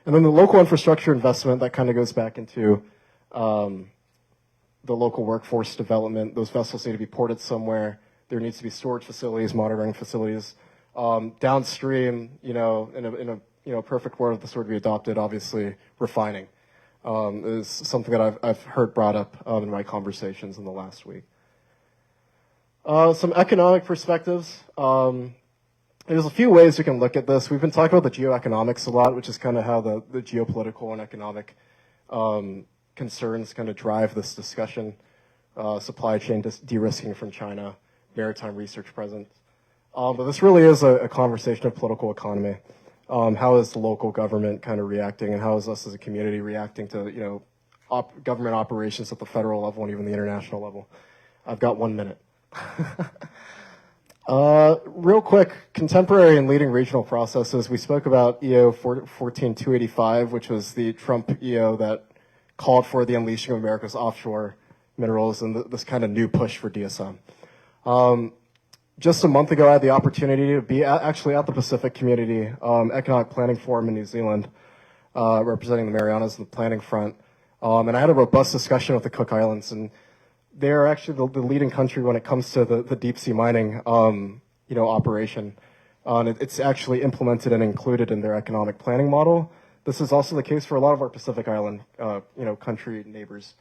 And then the local infrastructure investment, that kind of goes back into the local workforce development. Those vessels need to be ported somewhere. There needs to be storage facilities, monitoring facilities. Downstream, in a perfect world, if this were to be adopted, obviously refining is something that I've heard brought up in my conversations in the last week. Some economic perspectives. There's a few ways we can look at this. We've been talking about the geoeconomics a lot, which is kind of how the geopolitical and economic concerns kind of drive this discussion. Supply chain de-risking from China, maritime research presence. But this really is a conversation of political economy. How is the local government kind of reacting, and how is us as a community reacting to, government operations at the federal level and even the international level? I've got 1 minute. Real quick, contemporary and leading regional processes. We spoke about EO 14285, which was the Trump EO that called for the unleashing of America's offshore minerals and this kind of new push for DSM. Just a month ago, I had the opportunity to be actually at the Pacific Community Economic Planning Forum in New Zealand, representing the Marianas and the planning front. And I had a robust discussion with the Cook Islands, and they're actually the leading country when it comes to the deep sea mining, operation. It's actually implemented and included in their economic planning model. This is also the case for a lot of our Pacific Island, country neighbors.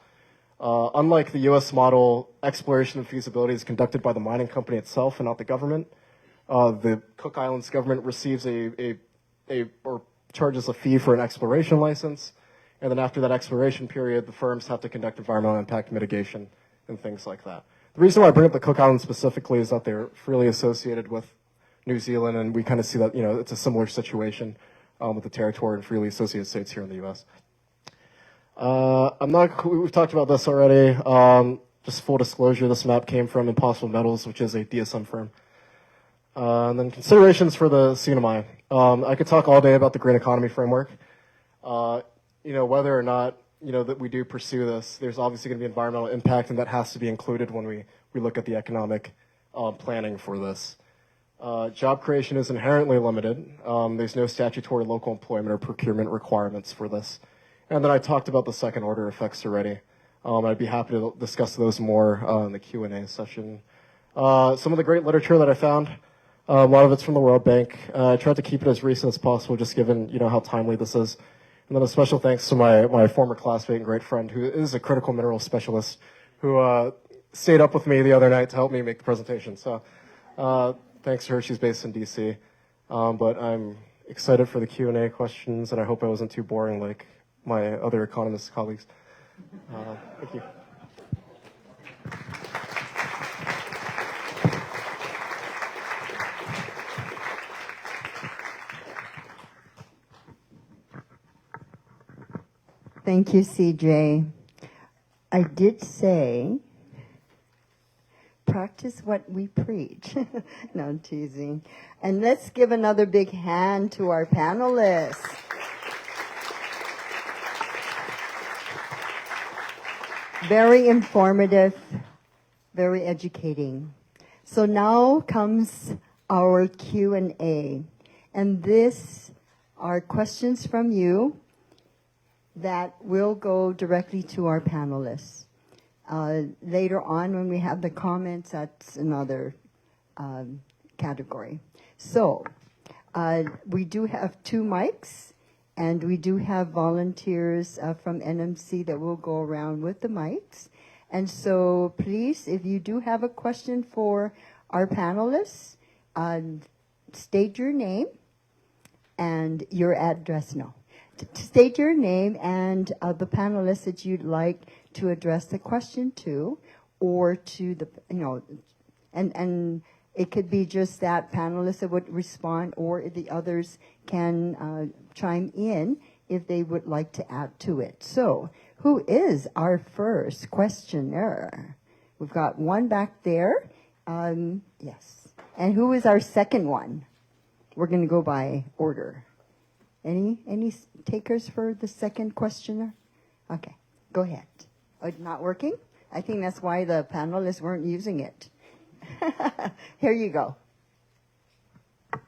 Unlike the U.S. model, exploration and feasibility is conducted by the mining company itself and not the government. The Cook Islands government receives or charges a fee for an exploration license, and then after that exploration period, the firms have to conduct environmental impact mitigation and things like that. The reason why I bring up the Cook Islands specifically is that they're freely associated with New Zealand, and we kind of see that it's a similar situation with the territory and freely associated states here in the U.S. We've talked about this already. Just full disclosure, this map came from Impossible Metals, which is a DSM firm. And then considerations for the CNMI. I could talk all day about the green economy framework. Whether or not, that we do pursue this, there's obviously going to be environmental impact, and that has to be included when we look at the economic planning for this. Job creation is inherently limited. There's no statutory local employment or procurement requirements for this. And then I talked about the second order effects already. I'd be happy to discuss those more in the Q&A session. Some of the great literature that I found, a lot of it's from the World Bank. I tried to keep it as recent as possible, just given how timely this is. And then a special thanks to my former classmate and great friend, who is a critical mineral specialist, who stayed up with me the other night to help me make the presentation. So thanks to her. She's based in D.C. But I'm excited for the Q&A questions, and I hope I wasn't too boring like my other economist colleagues. Thank you. Thank you, CJ. I did say, practice what we preach. No, I'm teasing. And let's give another big hand to our panelists. Very informative, very educating. So now comes our Q&A. And this are questions from you that will go directly to our panelists. Later on, when we have the comments, that's another category. So we do have 2 mics, and we do have volunteers from NMC that will go around with the mics. And so please, if you do have a question for our panelists, state your name and your address. No. State your name and the panelists that you'd like to address the question to, or to the, and it could be just that panelist that would respond, or the others can chime in if they would like to add to it. So, who is our first questioner? We've got one back there. Yes. And who is our second one? We're going to go by order. Any takers for the second questioner? Okay, go ahead. Oh, it's not working? I think that's why the panelists weren't using it. Here you go. And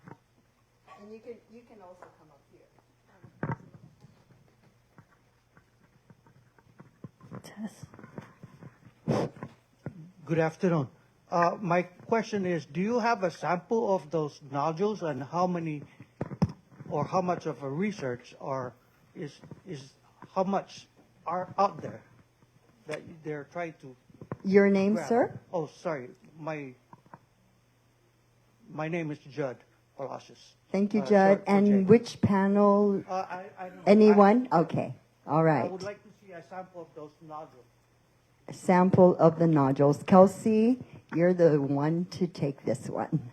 you can also come up here. Good afternoon. My question is, do you have a sample of those nodules and how many or how much of a research is how much are out there that they're trying to Your name, grab? sir? Oh, sorry. My name is Judd Palacios. Thank you, short Judd. for And Jay. which panel? I don't know. Anyone? Okay. All I right. would like to see a sample of those nodules. A sample of the nodules. Kelsey, you're the one to take this one.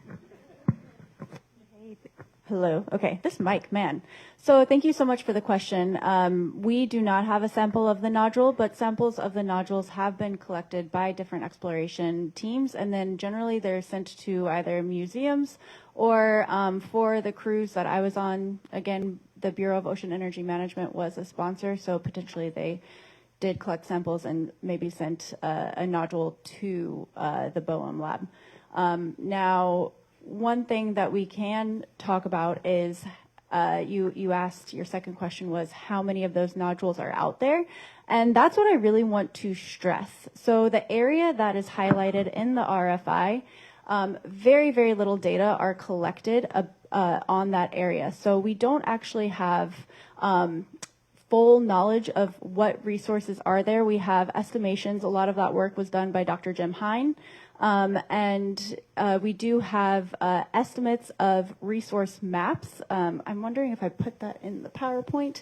Hello. Okay, this mic, man. So thank you so much for the question. We do not have a sample of the nodule, but samples of the nodules have been collected by different exploration teams, and then generally they're sent to either museums or for the cruise that I was on. Again, the Bureau of Ocean Energy Management was a sponsor, so potentially they did collect samples and maybe sent a nodule to the BOEM lab. Now, one thing that we can talk about is you asked, your second question was how many of those nodules are out there, and that's what I really want to stress. So the area that is highlighted in the RFI, very, very little data are collected on that area. So we don't actually have full knowledge of what resources are there. We have estimations. A lot of that work was done by Dr. Jim Hine. And we do have estimates of resource maps. I'm wondering if I put that in the PowerPoint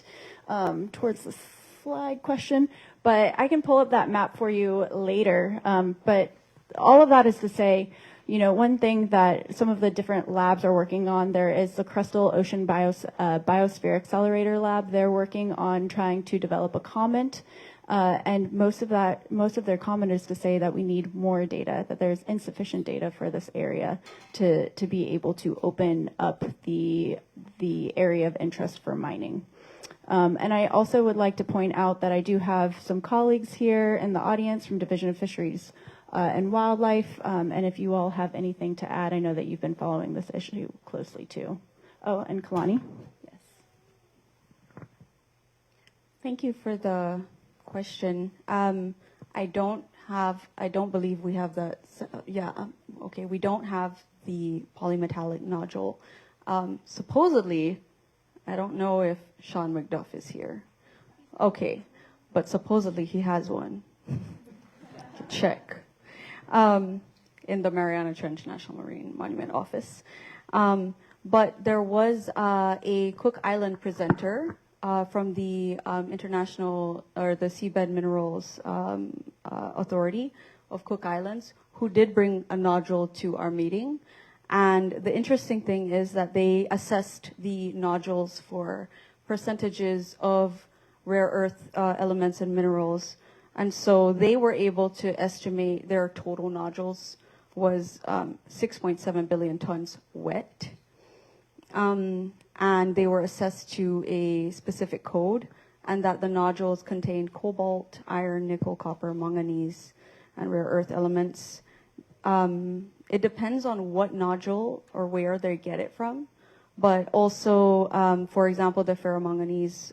towards the slide question, but I can pull up that map for you later. But all of that is to say, you know, one thing that some of the different labs are working on, there is the Crustal Ocean Biosphere Accelerator Lab. They're working on trying to develop a comment. And most of their comment is to say that we need more data, that there's insufficient data for this area to be able to open up the area of interest for mining. And I also would like to point out that I do have some colleagues here in the audience from Division of Fisheries and Wildlife. And if you all have anything to add, I know that you've been following this issue closely too. Oh, and Kalani. Yes. Thank you for the question. I don't believe we have the, okay, we don't have the polymetallic nodule. Supposedly, I don't know if Sean McDuff is here. Okay, but supposedly he has one. Check. In the Mariana Trench National Marine Monument Office. But there was a Cook Island presenter from the International or the Seabed Minerals Authority of Cook Islands, who did bring a nodule to our meeting. And the interesting thing is that they assessed the nodules for percentages of rare earth elements and minerals. And so they were able to estimate their total nodules was 6.7 billion tons wet. And they were assessed to a specific code, and that the nodules contained cobalt, iron, nickel, copper, manganese, and rare earth elements. It depends on what nodule or where they get it from, but also, for example, the ferromanganese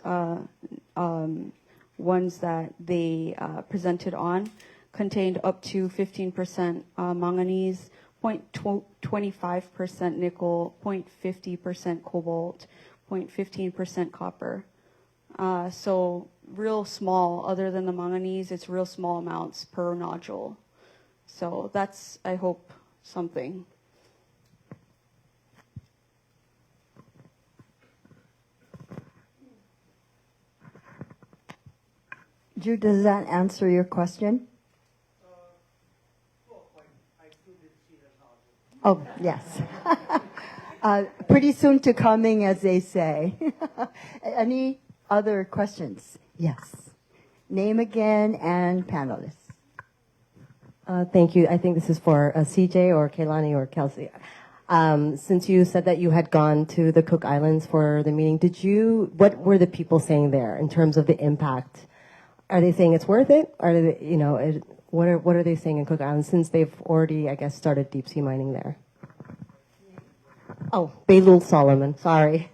ones that they presented on contained up to 15% manganese, 0.25% nickel, 0.50% cobalt, 0.15% copper. So real small, other than the manganese, it's real small amounts per nodule. So that's, I hope, something. Jude, does that answer your question? Oh, yes. Pretty soon to coming, as they say. Any other questions? Yes. Name again and panelists. Thank you. I think this is for CJ or Kaylani or Kelsey. Since you said that you had gone to the Cook Islands for the meeting, what were the people saying there in terms of the impact are they saying it's worth it? Are they, you know, what are they saying in Cook Islands since they've already, I guess, started deep sea mining there? Oh, Baylul Solomon, sorry.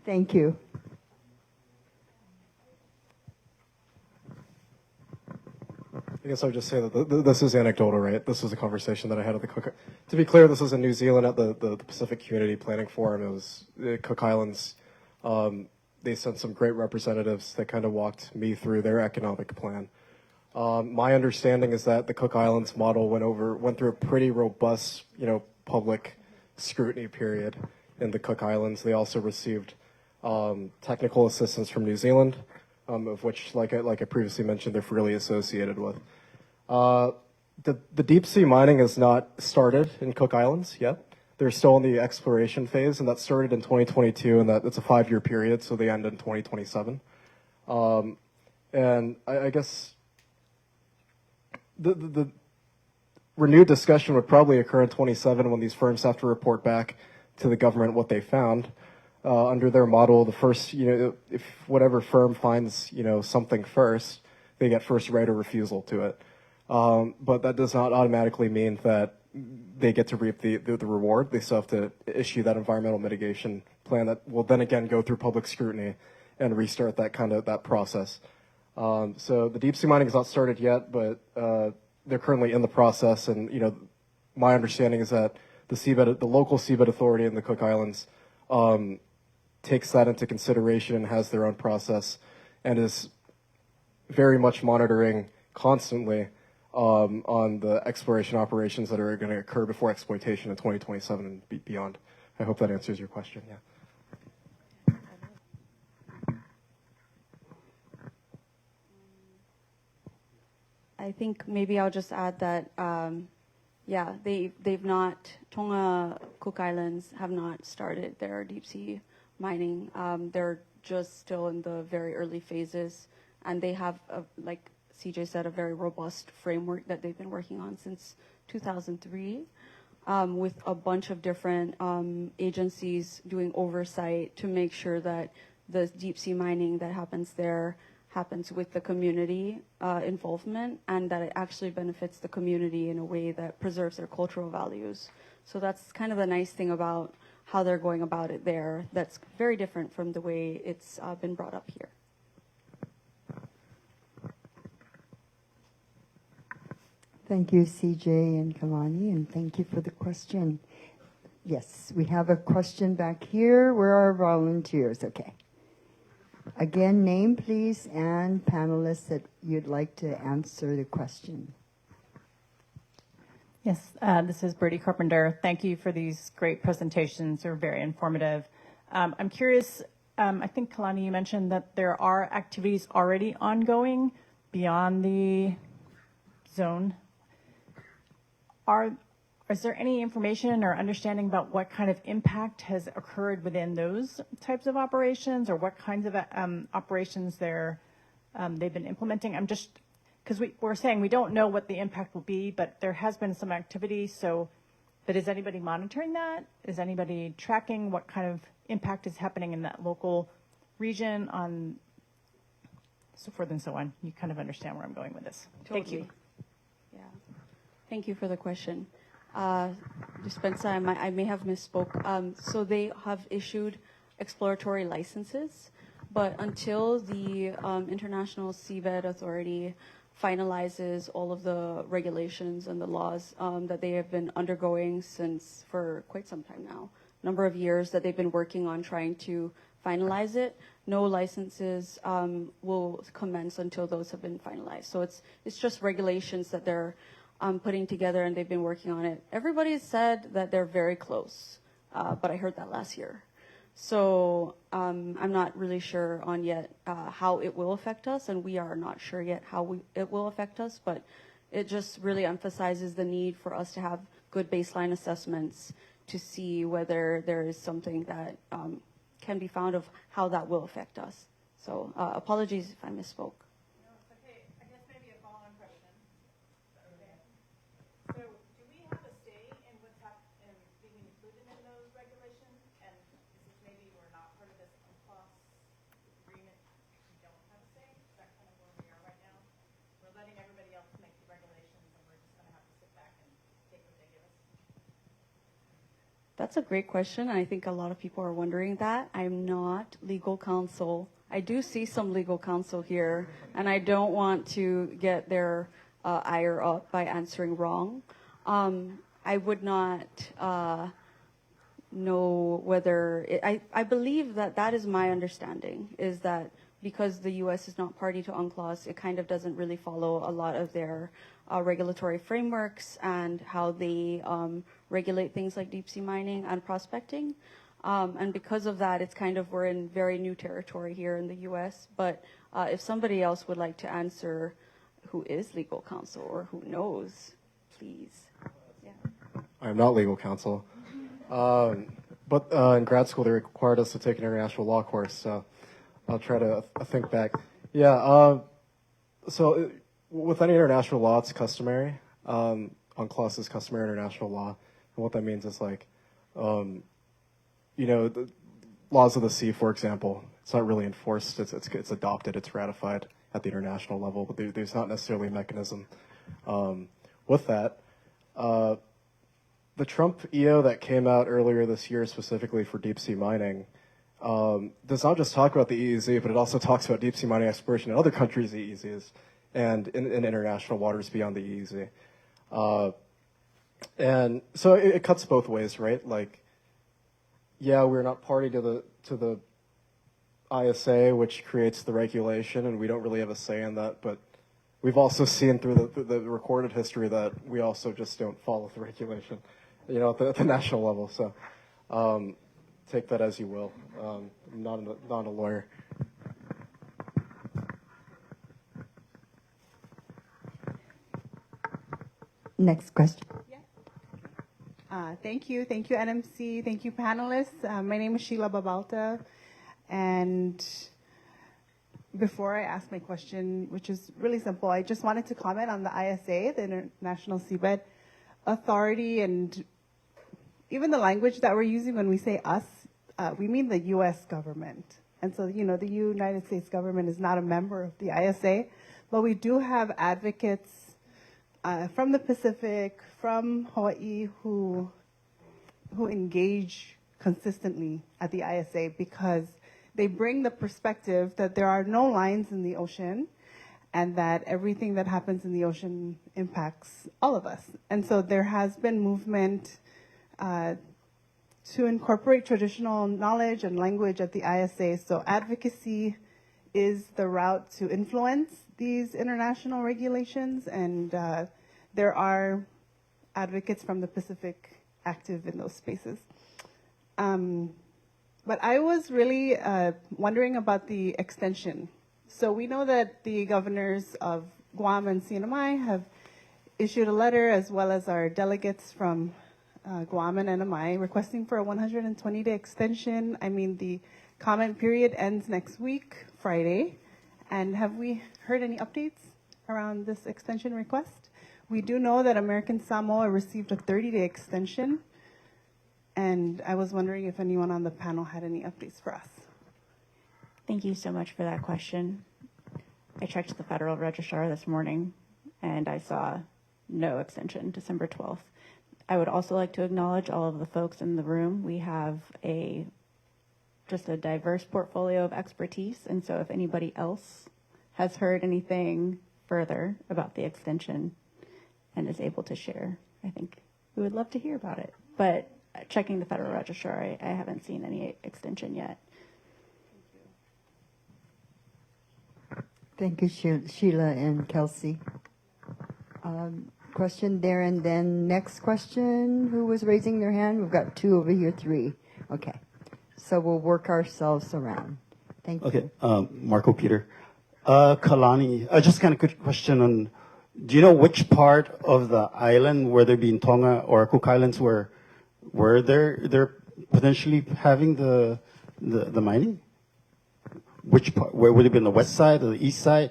Thank you. I guess I would just say that this is anecdotal, right? This was a conversation that I had at the Cook. To be clear, this was in New Zealand at the Pacific Community Planning Forum. It was the Cook Islands. They sent some great representatives that kind of walked me through their economic plan. My understanding is that the Cook Islands model went through a pretty robust, public scrutiny period in the Cook Islands. They also received technical assistance from New Zealand, of which, like I previously mentioned, they're freely associated with. The deep sea mining has not started in Cook Islands yet. They're still in the exploration phase, and that started in 2022, and it's a 5-year period, so they end in 2027. And I guess the renewed discussion would probably occur in 27 when these firms have to report back to the government what they found. Under their model, the first, if whatever firm finds, something first, they get first right of refusal to it. But that does not automatically mean that they get to reap the reward. They still have to issue that environmental mitigation plan that will then again go through public scrutiny and restart that process. So the deep sea mining has not started yet, but they're currently in the process. And my understanding is that the local seabed authority in the Cook Islands takes that into consideration and has their own process and is very much monitoring constantly on the exploration operations that are going to occur before exploitation in 2027 and beyond. I hope that answers your question. Yeah. I think maybe I'll just add that, they've not, Tonga Cook Islands have not started their deep sea mining. They're just still in the very early phases, and they have, like CJ said, a very robust framework that they've been working on since 2003, with a bunch of different agencies doing oversight to make sure that the deep sea mining that happens there happens with the community involvement, and that it actually benefits the community in a way that preserves their cultural values. So that's kind of the nice thing about how they're going about it there. That's very different from the way it's been brought up here. Thank you, CJ and Kalani, and thank you for the question. Yes, we have a question back here. Where are our volunteers? Okay. Again, name, please, and panelists that you'd like to answer the question. Yes, this is Bertie Carpenter. Thank you for these great presentations. They're very informative. I'm curious, I think, Kalani, you mentioned that there are activities already ongoing beyond the zone. Is there any information or understanding about what kind of impact has occurred within those types of operations, or what kinds of operations they've been implementing? I'm just, because we're saying we don't know what the impact will be, but there has been some activity. But is anybody monitoring that? Is anybody tracking what kind of impact is happening in that local region on so forth and so on? You kind of understand where I'm going with this. Totally. Thank you. Yeah. Thank you for the question. Dispensa, I may have misspoke. So they have issued exploratory licenses, but until the International Seabed Authority finalizes all of the regulations and the laws that they have been undergoing for quite some time now, number of years that they've been working on trying to finalize it, no licenses will commence until those have been finalized. So it's just regulations that they're putting together, and they've been working on it. Everybody said that they're very close, but I heard that last year. So I'm not really sure on yet how it will affect us, and we are not sure yet how it will affect us, but it just really emphasizes the need for us to have good baseline assessments to see whether there is something that can be found of how that will affect us. So apologies if I misspoke. That's a great question. I think a lot of people are wondering that. I'm not legal counsel. I do see some legal counsel here, and I don't want to get their ire up by answering wrong. I would not know whether I believe that is my understanding, is that because the U.S. is not party to UNCLOS, it kind of doesn't really follow a lot of their regulatory frameworks and how they regulate things like deep sea mining and prospecting. And because of that, it's kind of, we're in very new territory here in the U.S. But if somebody else would like to answer who is legal counsel or who knows, please. Yeah. I'm not legal counsel. But in grad school, they required us to take an international law course, so I'll try to think back. Yeah, so with any international law, it's customary. UNCLOS is customary international law. And what that means is like, the laws of the sea, for example, it's not really enforced. It's adopted. It's ratified at the international level, but there's not necessarily a mechanism with that. The Trump EO that came out earlier this year specifically for deep sea mining does not just talk about the EEZ, but it also talks about deep sea mining exploration in other countries' EEZs and in international waters beyond the EEZ. And so it cuts both ways, right? Like, yeah, we're not party to the ISA, which creates the regulation, and we don't really have a say in that, but we've also seen through the recorded history that we also just don't follow the regulation, at the national level. So take that as you will. I'm not a lawyer. Next question. Thank you, NMC. Thank you, panelists. My name is Sheila Babalta, and before I ask my question, which is really simple, I just wanted to comment on the ISA, the International Seabed Authority, and even the language that we're using when we say us, we mean the U.S. government. And so, the United States government is not a member of the ISA, but we do have advocates from the Pacific, from Hawaii, who engage consistently at the ISA because they bring the perspective that there are no lines in the ocean and that everything that happens in the ocean impacts all of us. And so there has been movement to incorporate traditional knowledge and language at the ISA. So advocacy is the route to influence these international regulations, and there are advocates from the Pacific active in those spaces. But I was really wondering about the extension. So we know that the governors of Guam and CNMI have issued a letter, as well as our delegates from Guam and NMI, requesting for a 120-day extension. I mean, the comment period ends next week, Friday. And have we heard any updates around this extension request? We do know that American Samoa received a 30-day extension. And I was wondering if anyone on the panel had any updates for us. Thank you so much for that question. I checked the Federal Registrar this morning, and I saw no extension, December 12th. I would also like to acknowledge all of the folks in the room. We have just a diverse portfolio of expertise, and so if anybody else has heard anything further about the extension and is able to share, I think we would love to hear about it. But checking the Federal Registrar, I haven't seen any extension yet. Thank you, Sheila and Kelsey. Question there, and then next question. Who was raising their hand? We've got two over here, three. Okay. So we'll work ourselves around. Thank you. Okay. Marco Peter. Kalani, just kind of quick question on, do you know which part of the island, whether it be in Tonga or Cook Islands, where they're potentially having the mining? Which part? Where would it be, on the west side or the east side?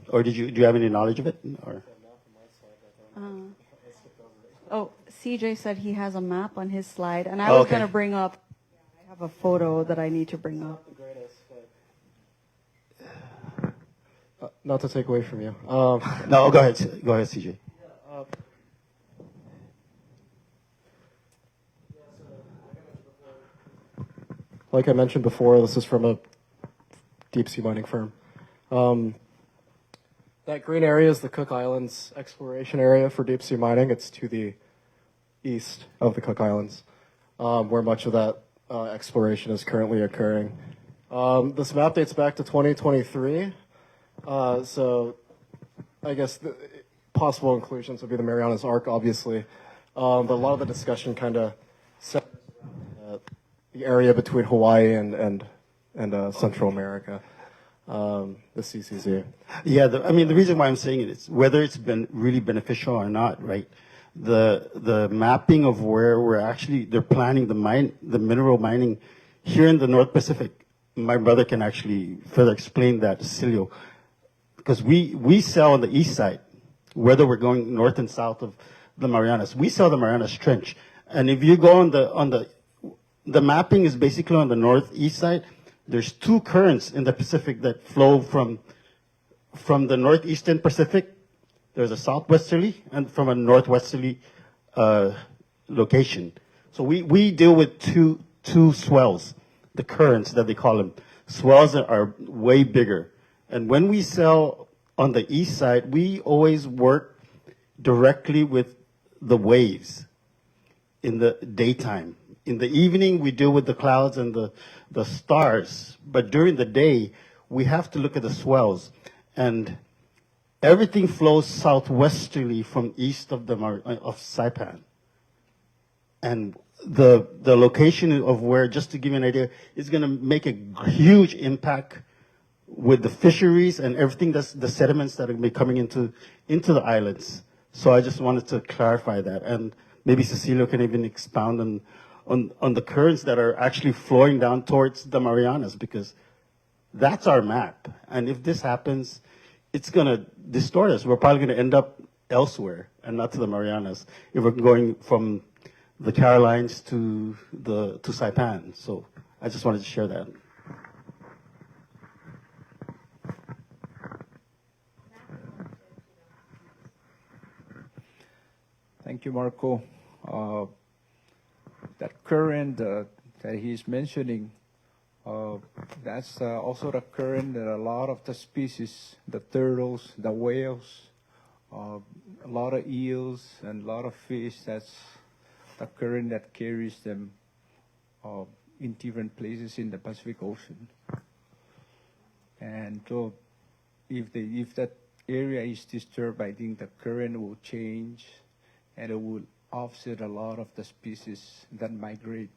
Or do you have any knowledge of it? Or? CJ said he has a map on his slide, and I was going to bring up, I have a photo that I need to bring up. Not to take away from you. No, go ahead, CJ. like I mentioned before, this is from a deep sea mining firm. That green area is the Cook Islands exploration area for deep sea mining. It's to the east of the Cook Islands, where much of that exploration is currently occurring. This map dates back to 2023, so I guess the possible inclusions would be the Marianas Arc, obviously, but a lot of the discussion kind of centers around the area between Hawaii and Central America, the CCZ. Yeah, I mean, the reason why I'm saying it is whether it's been really beneficial or not, right? The mapping of where they're planning the mineral mining here in the North Pacific. My brother can actually further explain that to Cilio, because we sell on the east side, whether we're going north and south of the Marianas. We sell the Marianas Trench, and if you go on the mapping is basically on the northeast side. There's two currents in the Pacific that flow from the northeastern Pacific. There's a southwesterly and from a northwesterly location. So we deal with two swells, the currents that they call them. Swells are way bigger. And when we sell on the east side, we always work directly with the waves in the daytime. In the evening, we deal with the clouds and the stars. But during the day, we have to look at the swells. And everything flows southwesterly from east of Saipan. And the location of where, just to give you an idea, is going to make a huge impact with the fisheries and everything the sediments that are going to be coming into the islands. So I just wanted to clarify that. And maybe Cecilio can even expound on the currents that are actually flowing down towards the Marianas, because that's our map. And if this happens, it's going to distort us. We're probably going to end up elsewhere and not to the Marianas if we're going from the Carolines to Saipan. So I just wanted to share that. Thank you, Marco. That current that he's mentioning, that's also the current that a lot of the species, the turtles, the whales, a lot of eels, and a lot of fish, that's the current that carries them in different places in the Pacific Ocean. And so if that area is disturbed, I think the current will change, and it will offset a lot of the species that migrate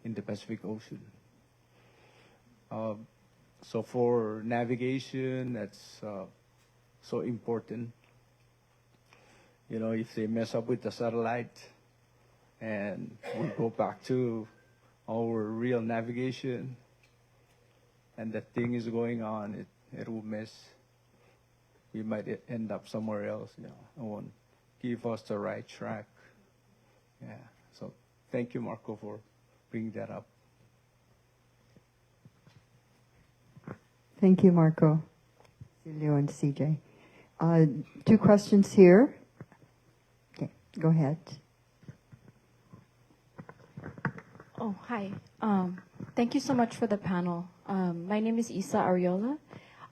in the Pacific Ocean. So for navigation, that's so important. You know, if they mess up with the satellite and we go back to our real navigation and that thing is going on, it will mess. We might end up somewhere else, you know. It won't give us the right track. Yeah, so thank you, Marco, for bringing that up. Thank you, Marco, Cilio, and CJ. 2 questions here. Okay, go ahead. Oh, hi. Thank you so much for the panel. My name is Isa Ariola.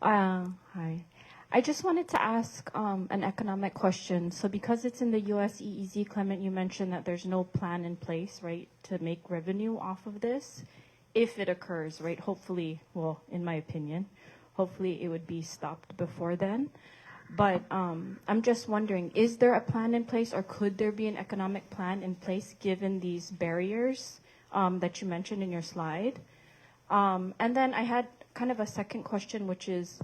Hi. I just wanted to ask an economic question. So because it's in the US EEZ, Clement, you mentioned that there's no plan in place, right, to make revenue off of this, if it occurs, right? Hopefully, well, in my opinion, hopefully it would be stopped before then. But I'm just wondering, is there a plan in place, or could there be an economic plan in place given these barriers that you mentioned in your slide? And then I had kind of a second question, which is,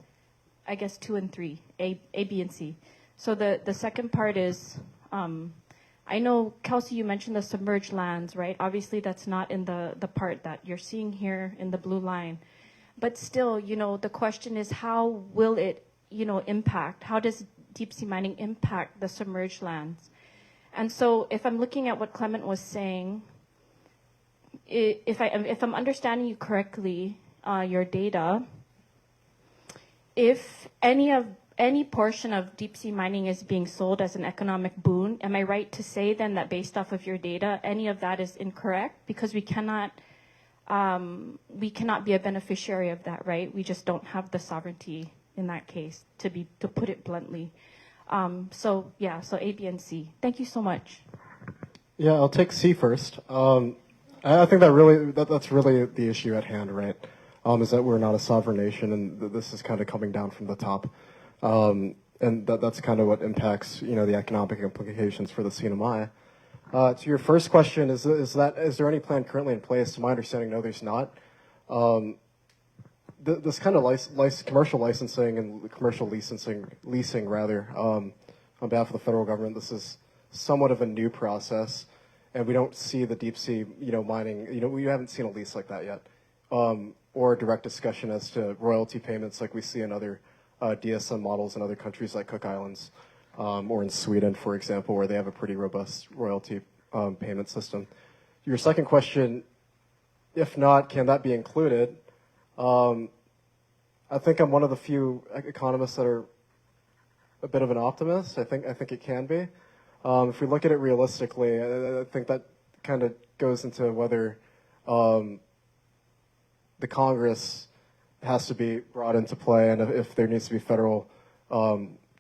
I guess 2 and 3, A, B, and C. So the second part is, I know, Kelsey, you mentioned the submerged lands, right? Obviously, that's not in the part that you're seeing here in the blue line. But still, you know, the question is, how will it, you know, impact? How does deep sea mining impact the submerged lands? And so if I'm looking at what Clement was saying, if I'm understanding you correctly, your data, if any portion of deep sea mining is being sold as an economic boon, am I right to say then that based off of your data, any of that is incorrect? Because we cannot we cannot be a beneficiary of that, right? We just don't have the sovereignty in that case, to put it bluntly. So A, B, and C. Thank you so much. Yeah, I'll take C first. I think that's really the issue at hand, right? Is that we're not a sovereign nation, and this is kind of coming down from the top, and that's kind of what impacts the economic implications for the CNMI. To your first question, is there any plan currently in place? To my understanding, no, there's not. This kind of commercial licensing and commercial leasing rather, on behalf of the federal government, this is somewhat of a new process, and we don't see the deep sea, mining. We haven't seen a lease like that yet, or a direct discussion as to royalty payments like we see in other DSM models in other countries like Cook Islands, or in Sweden, for example, where they have a pretty robust royalty payment system. Your second question, if not, can that be included? I think I'm one of the few economists that are a bit of an optimist. I think it can be. If we look at it realistically, I think that kind of goes into whether the Congress has to be brought into play, and if there needs to be federal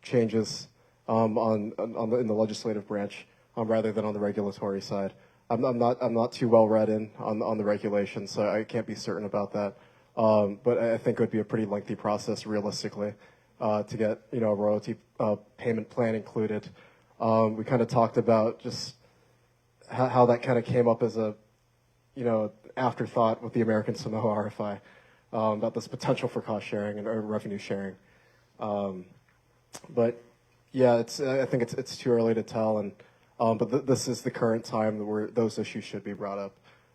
changes in the legislative branch rather than on the regulatory side. I'm not too well read on the regulations, so I can't be certain about that. But I think it would be a pretty lengthy process, realistically, to get a royalty payment plan included. We kind of talked about just how that kind of came up as a afterthought with the American Samoa RFI, about this potential for cost sharing and revenue sharing. But yeah, I think it's too early to tell, and but this is the current time where those issues should be brought up.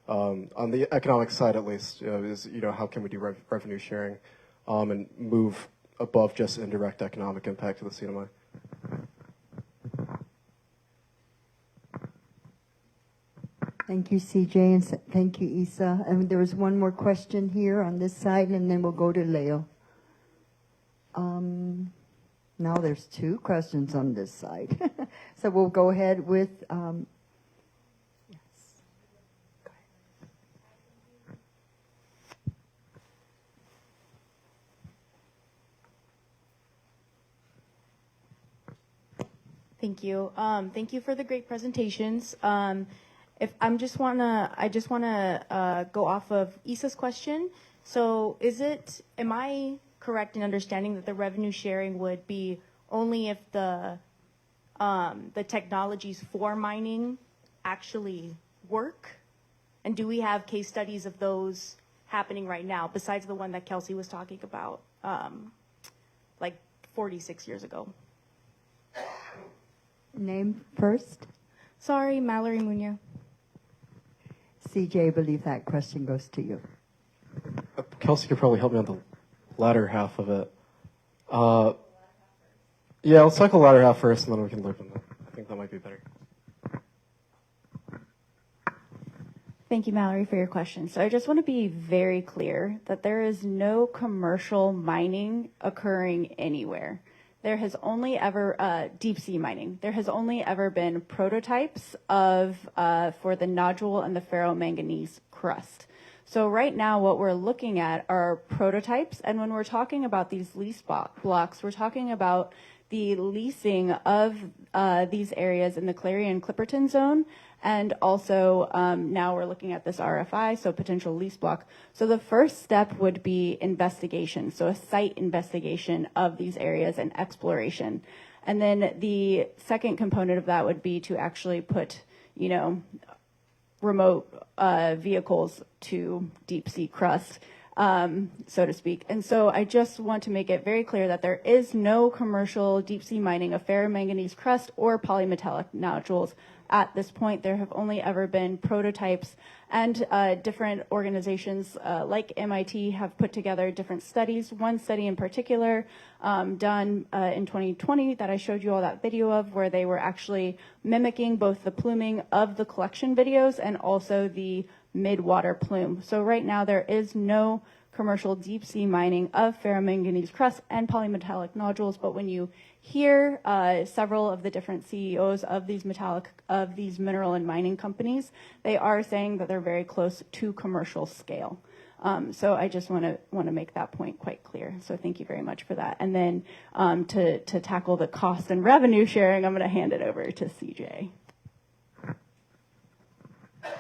On the economic side, at least, is how can we do revenue sharing, and move above just indirect economic impact to the CNMI. Thank you, CJ, and thank you, Isa. And there was one more question here on this side, and then we'll go to Leo. Now there's two questions on this side. So we'll go ahead with, yes. Go ahead. Thank you. Thank you for the great presentations. If I just wanna go off of Isa's question. So am I correct in understanding that the revenue sharing would be only if the technologies for mining actually work? And do we have case studies of those happening right now, besides the one that Kelsey was talking about, like 46 years ago? Name first. Sorry, Mallory Munoz. CJ, I believe that question goes to you. Kelsey could probably help me on the latter half of it. Yeah, let's tackle the latter half first, and then we can look on that. I think that might be better. Thank you, Mallory, for your question. So I just want to be very clear that there is no commercial mining occurring anywhere. There has only ever, deep sea mining, there has only ever been prototypes for the nodule and the ferromanganese crust. So right now what we're looking at are prototypes, and when we're talking about these lease blocks, we're talking about the leasing of these areas in the Clarion-Clipperton zone, and also now we're looking at this RFI, so potential lease block. So the first step would be investigation, so a site investigation of these areas and exploration. And then the second component of that would be to actually put, remote vehicles to deep sea crust, so to speak. And so I just want to make it very clear that there is no commercial deep sea mining of ferromanganese crust or polymetallic nodules. At this point, there have only ever been prototypes, and different organizations like MIT have put together different studies. One study in particular done in 2020 that I showed you all that video of, where they were actually mimicking both the pluming of the collection videos and also the mid-water plume. So right now there is no commercial deep sea mining of ferromanganese crust and polymetallic nodules. But when you hear several of the different CEOs of these mineral and mining companies, they are saying that they're very close to commercial scale. So I just want to make that point quite clear. So thank you very much for that. And then to tackle the cost and revenue sharing, I'm going to hand it over to CJ.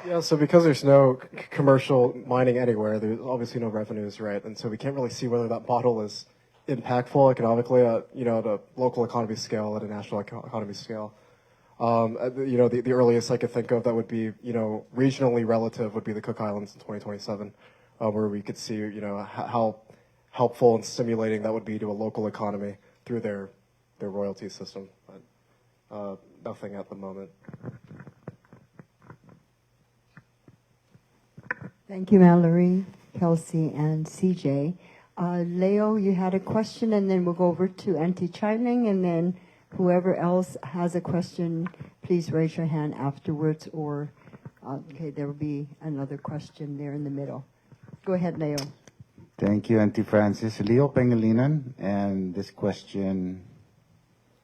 Yeah, so because there's no commercial mining anywhere, there's obviously no revenues, right? And so we can't really see whether that model is impactful economically at, at a local economy scale, at a national economy scale. The earliest I could think of that would be, regionally relative would be the Cook Islands in 2027, where we could see, how helpful and stimulating that would be to a local economy through their royalty system. But nothing at the moment. Thank you, Mallory, Kelsey, and CJ. Leo, you had a question, and then we'll go over to Auntie Chiling, and then whoever else has a question, please raise your hand afterwards, or, okay, there will be another question there in the middle. Go ahead, Leo. Thank you, Auntie Francis. Leo Pangilinan, and this question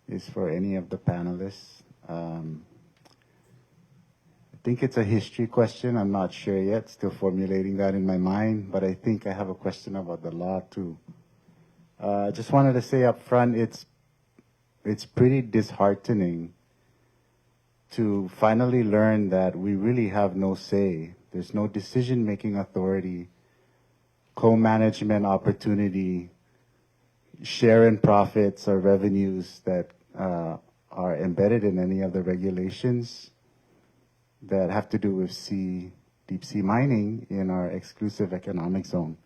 is for any of the panelists. I think it's a history question. I'm not sure yet, still formulating that in my mind, but I think I have a question about the law too. Just wanted to say up front, it's pretty disheartening to finally learn that we really have no say. There's no decision-making authority, co-management opportunity, share in profits or revenues that are embedded in any of the regulations that have to do with deep sea mining in our exclusive economic zone.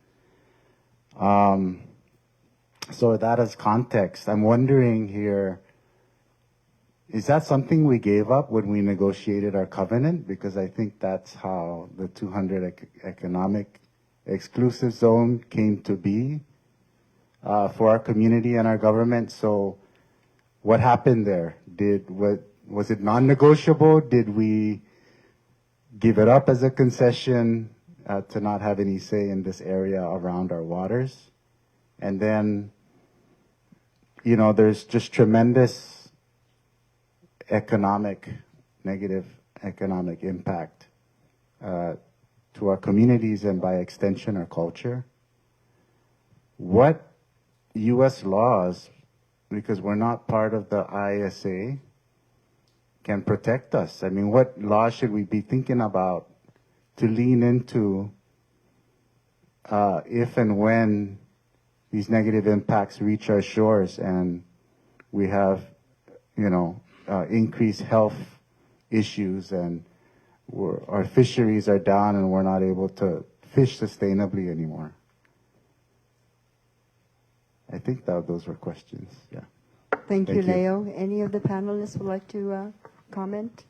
So that as context, I'm wondering here, is that something we gave up when we negotiated our covenant? Because I think that's how the 200 economic exclusive zone came to be for our community and our government. So what happened there? Was it non-negotiable? Did we give it up as a concession to not have any say in this area around our waters? And then, there's just tremendous negative economic impact to our communities and by extension our culture. What U.S. laws, because we're not part of the ISA, can protect us? I mean, what law should we be thinking about to lean into if and when these negative impacts reach our shores and we have, increased health issues and our fisheries are down and we're not able to fish sustainably anymore? I think those were questions, yeah. Thank you, Leo. Any of the panelists would like to comment?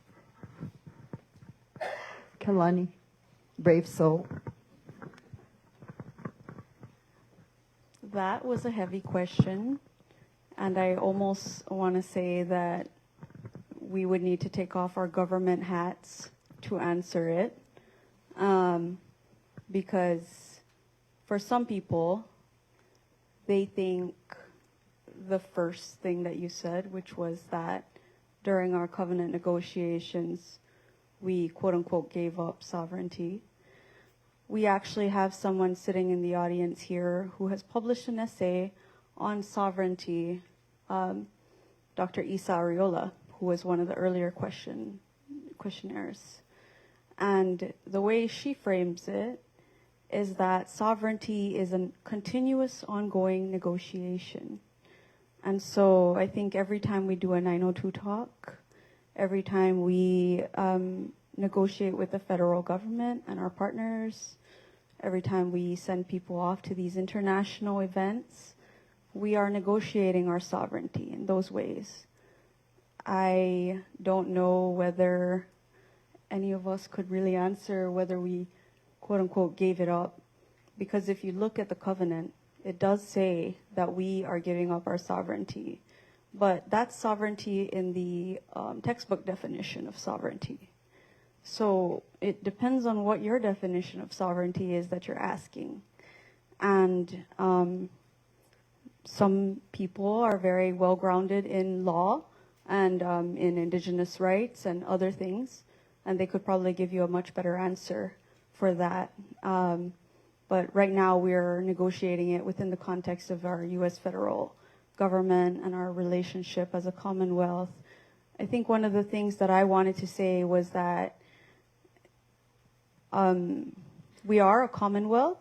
Kalani, brave soul. That was a heavy question, and I almost want to say that we would need to take off our government hats to answer it, because for some people, they think the first thing that you said, which was that during our covenant negotiations, we quote-unquote gave up sovereignty. We actually have someone sitting in the audience here who has published an essay on sovereignty, Dr. Isa Ariola, who was one of the earlier questionnaires. And the way she frames it is that sovereignty is a continuous, ongoing negotiation. And so I think every time we do a 902 talk, every time we negotiate with the federal government and our partners, every time we send people off to these international events, we are negotiating our sovereignty in those ways. I don't know whether any of us could really answer whether we, quote unquote, gave it up. Because if you look at the covenant, it does say that we are giving up our sovereignty. But that's sovereignty in the textbook definition of sovereignty. So it depends on what your definition of sovereignty is that you're asking. and some people are very well grounded in law and in indigenous rights and other things, and they could probably give you a much better answer for that. But right now we're negotiating it within the context of our U.S. federal government and our relationship as a Commonwealth. I think one of the things that I wanted to say was that we are a Commonwealth,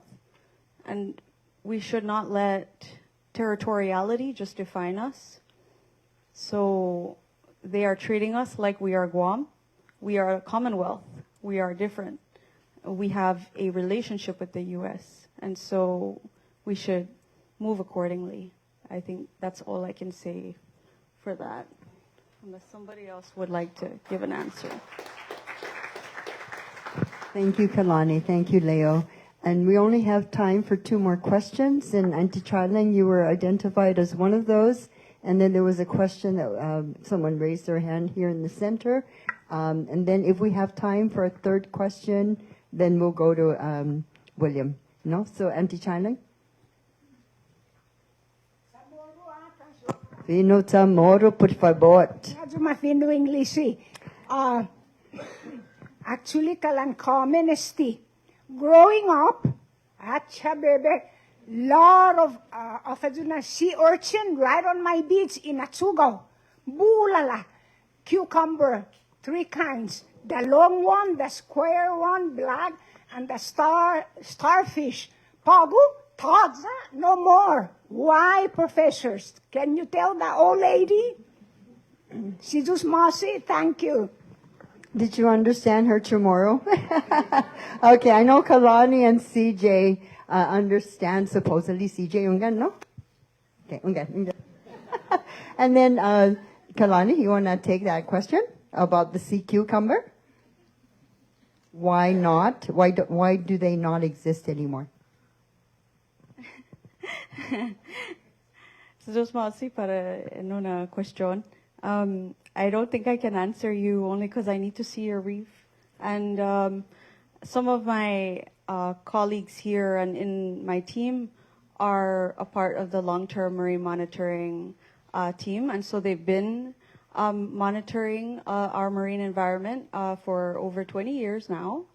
and we should not let territoriality just define us. So they are treating us like we are Guam. We are a Commonwealth. We are different. We have a relationship with the U.S., and so we should move accordingly. I think that's all I can say for that, unless somebody else would like to give an answer. Thank you, Kalani. Thank you, Leo. And we only have time for 2 more questions. And Auntie Charling, you were identified as one of those. And then there was a question that someone raised their hand here in the center. And then if we have time for a 3rd question, then we'll go to William. No? So, Auntie Charling? Fino Zamoro, por favor. Mafino English. Actually, kalang common esti. Growing up, at Chabebe, lot of sea urchin right on my beach in Atsugaw. Bulala, cucumber, 3 kinds. The long one, the square one, black, and the starfish. Pagu, Todza, no more. Why, professors? Can you tell the old lady? She just mossy, thank you. Did you understand her tomorrow? Okay, I know Kalani and CJ understand, supposedly. CJ, ungan, no? Okay, ungan. And then, Kalani, you want to take that question about the sea cucumber? Why not? Why do they not exist anymore? Just mostly para en una cuestión. I don't think I can answer you only because I need to see your reef. And some of my colleagues here and in my team are a part of the long-term marine monitoring team. And so they've been monitoring our marine environment for over 20 years now.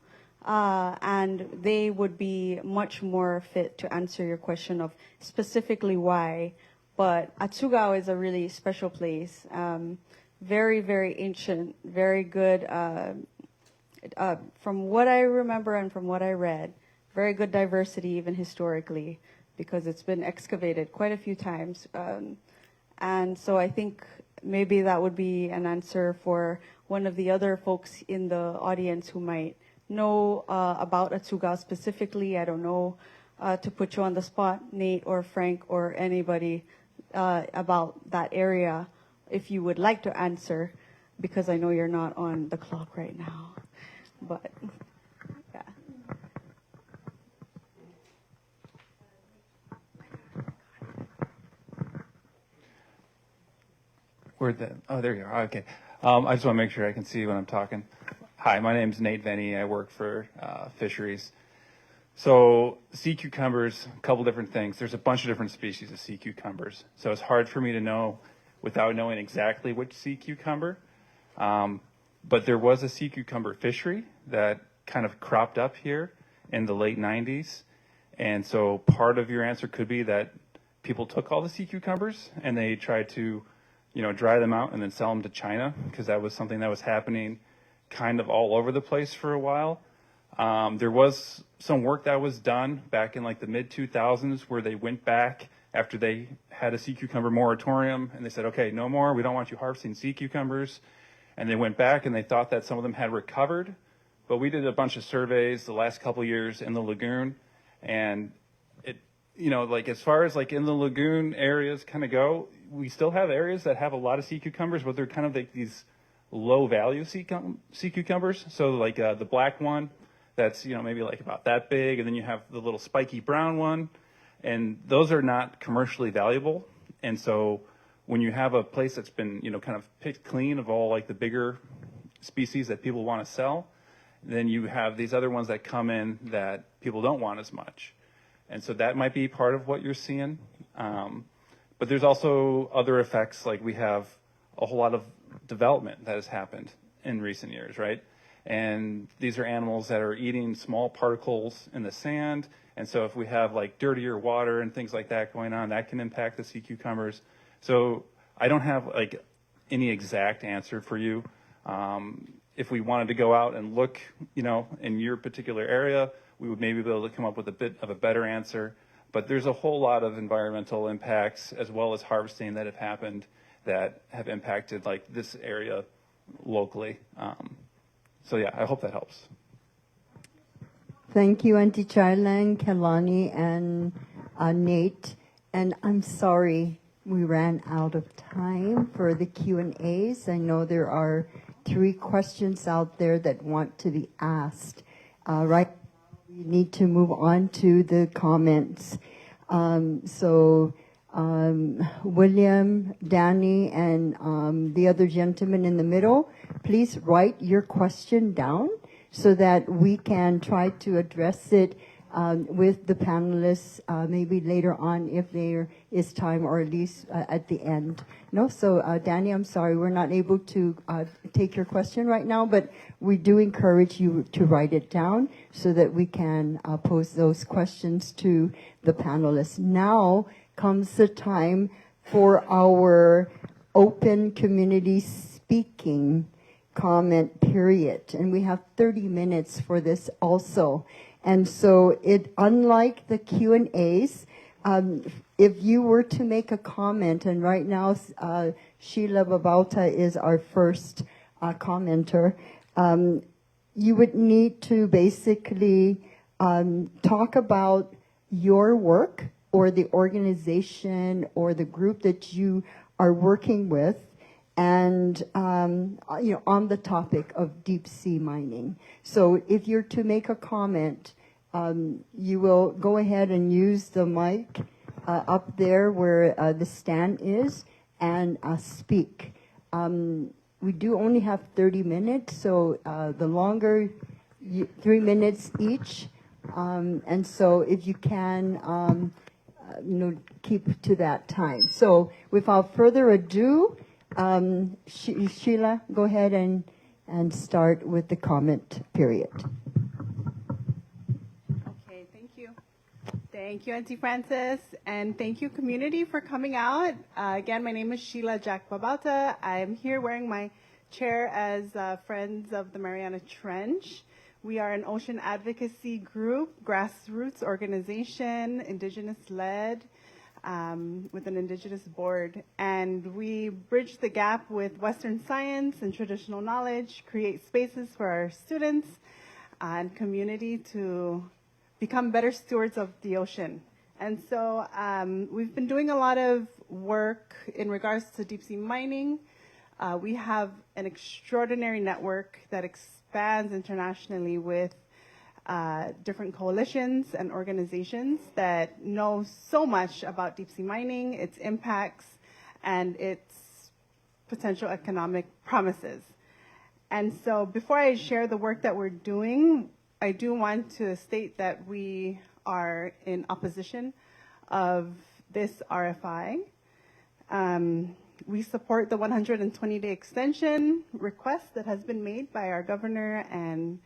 And they would be much more fit to answer your question of specifically why. But Atsugao is a really special place. Very, very ancient, very good, from what I remember and from what I read, very good diversity even historically, because it's been excavated quite a few times. And so I think maybe that would be an answer for one of the other folks in the audience who might know about Atsugao specifically. I don't know, to put you on the spot, Nate or Frank or anybody about that area, if you would like to answer, because I know you're not on the clock right now. But, yeah. There you are. Okay. I just want to make sure I can see when I'm talking. Hi, my name's Nate Venny. I work for fisheries. So sea cucumbers, a couple different things. There's a bunch of different species of sea cucumbers. So it's hard for me to know without knowing exactly which sea cucumber. But there was a sea cucumber fishery that kind of cropped up here in the late 90s. And so part of your answer could be that people took all the sea cucumbers and they tried to, dry them out and then sell them to China, because that was something that was happening kind of all over the place for a while. There was some work that was done back in like the mid 2000s where they went back after they had a sea cucumber moratorium and they said, okay, no more, we don't want you harvesting sea cucumbers. And they went back and they thought that some of them had recovered. But we did a bunch of surveys the last couple of years in the lagoon, and it, as far as like in the lagoon areas kind of go, we still have areas that have a lot of sea cucumbers, but they're kind of like these low value sea cucumbers. So like the black one, that's, maybe like about that big. And then you have the little spiky brown one, and those are not commercially valuable. And so when you have a place that's been, kind of picked clean of all like the bigger species that people want to sell, then you have these other ones that come in that people don't want as much. And so that might be part of what you're seeing. But there's also other effects, like we have a whole lot of development that has happened in recent years, right? And these are animals that are eating small particles in the sand. And so if we have like dirtier water and things like that going on, that can impact the sea cucumbers. So I don't have like any exact answer for you. If we wanted to go out and look, you know, in your particular area, we would maybe be able to come up with a bit of a better answer. But there's a whole lot of environmental impacts as well as harvesting that have happened that have impacted like this area locally. So yeah, I hope that helps. Thank you, Auntie Charlene, Kelani, and Nate. And I'm sorry we ran out of time for the Q&As. I know there are 3 questions out there that want to be asked. Right now, we need to move on to the comments. William, Danny, and the other gentleman in the middle, please write your question down so that we can try to address it with the panelists maybe later on if there is time, or at least at the end. No, so Danny, I'm sorry, we're not able to take your question right now, but we do encourage you to write it down so that we can pose those questions to the panelists. Now comes the time for our open community speaking comment period, and we have 30 minutes for this also. And so unlike the Q&As, if you were to make a comment, and right now Sheila Babauta is our first commenter, you would need to basically talk about your work or the organization or the group that you are working with, and on the topic of deep sea mining. So if you're to make a comment, you will go ahead and use the mic up there where the stand is and speak. We do only have 30 minutes, so the longer, 3 minutes each. And so if you can, keep to that time. So without further ado, Sheila, go ahead and start with the comment period. Okay, thank you. Thank you, Auntie Frances, and thank you, community, for coming out. Again, my name is Sheila Jack Babauta. I'm here wearing my chair as Friends of the Mariana Trench. We are an ocean advocacy group, grassroots organization, indigenous-led, with an indigenous board. And we bridge the gap with Western science and traditional knowledge, create spaces for our students and community to become better stewards of the ocean. And so we've been doing a lot of work in regards to deep sea mining. We have an extraordinary network that expands internationally with different coalitions and organizations that know so much about deep sea mining, its impacts, and its potential economic promises. And so before I share the work that we're doing, I do want to state that we are in opposition of this RFI. We support the 120-day extension request that has been made by our governor and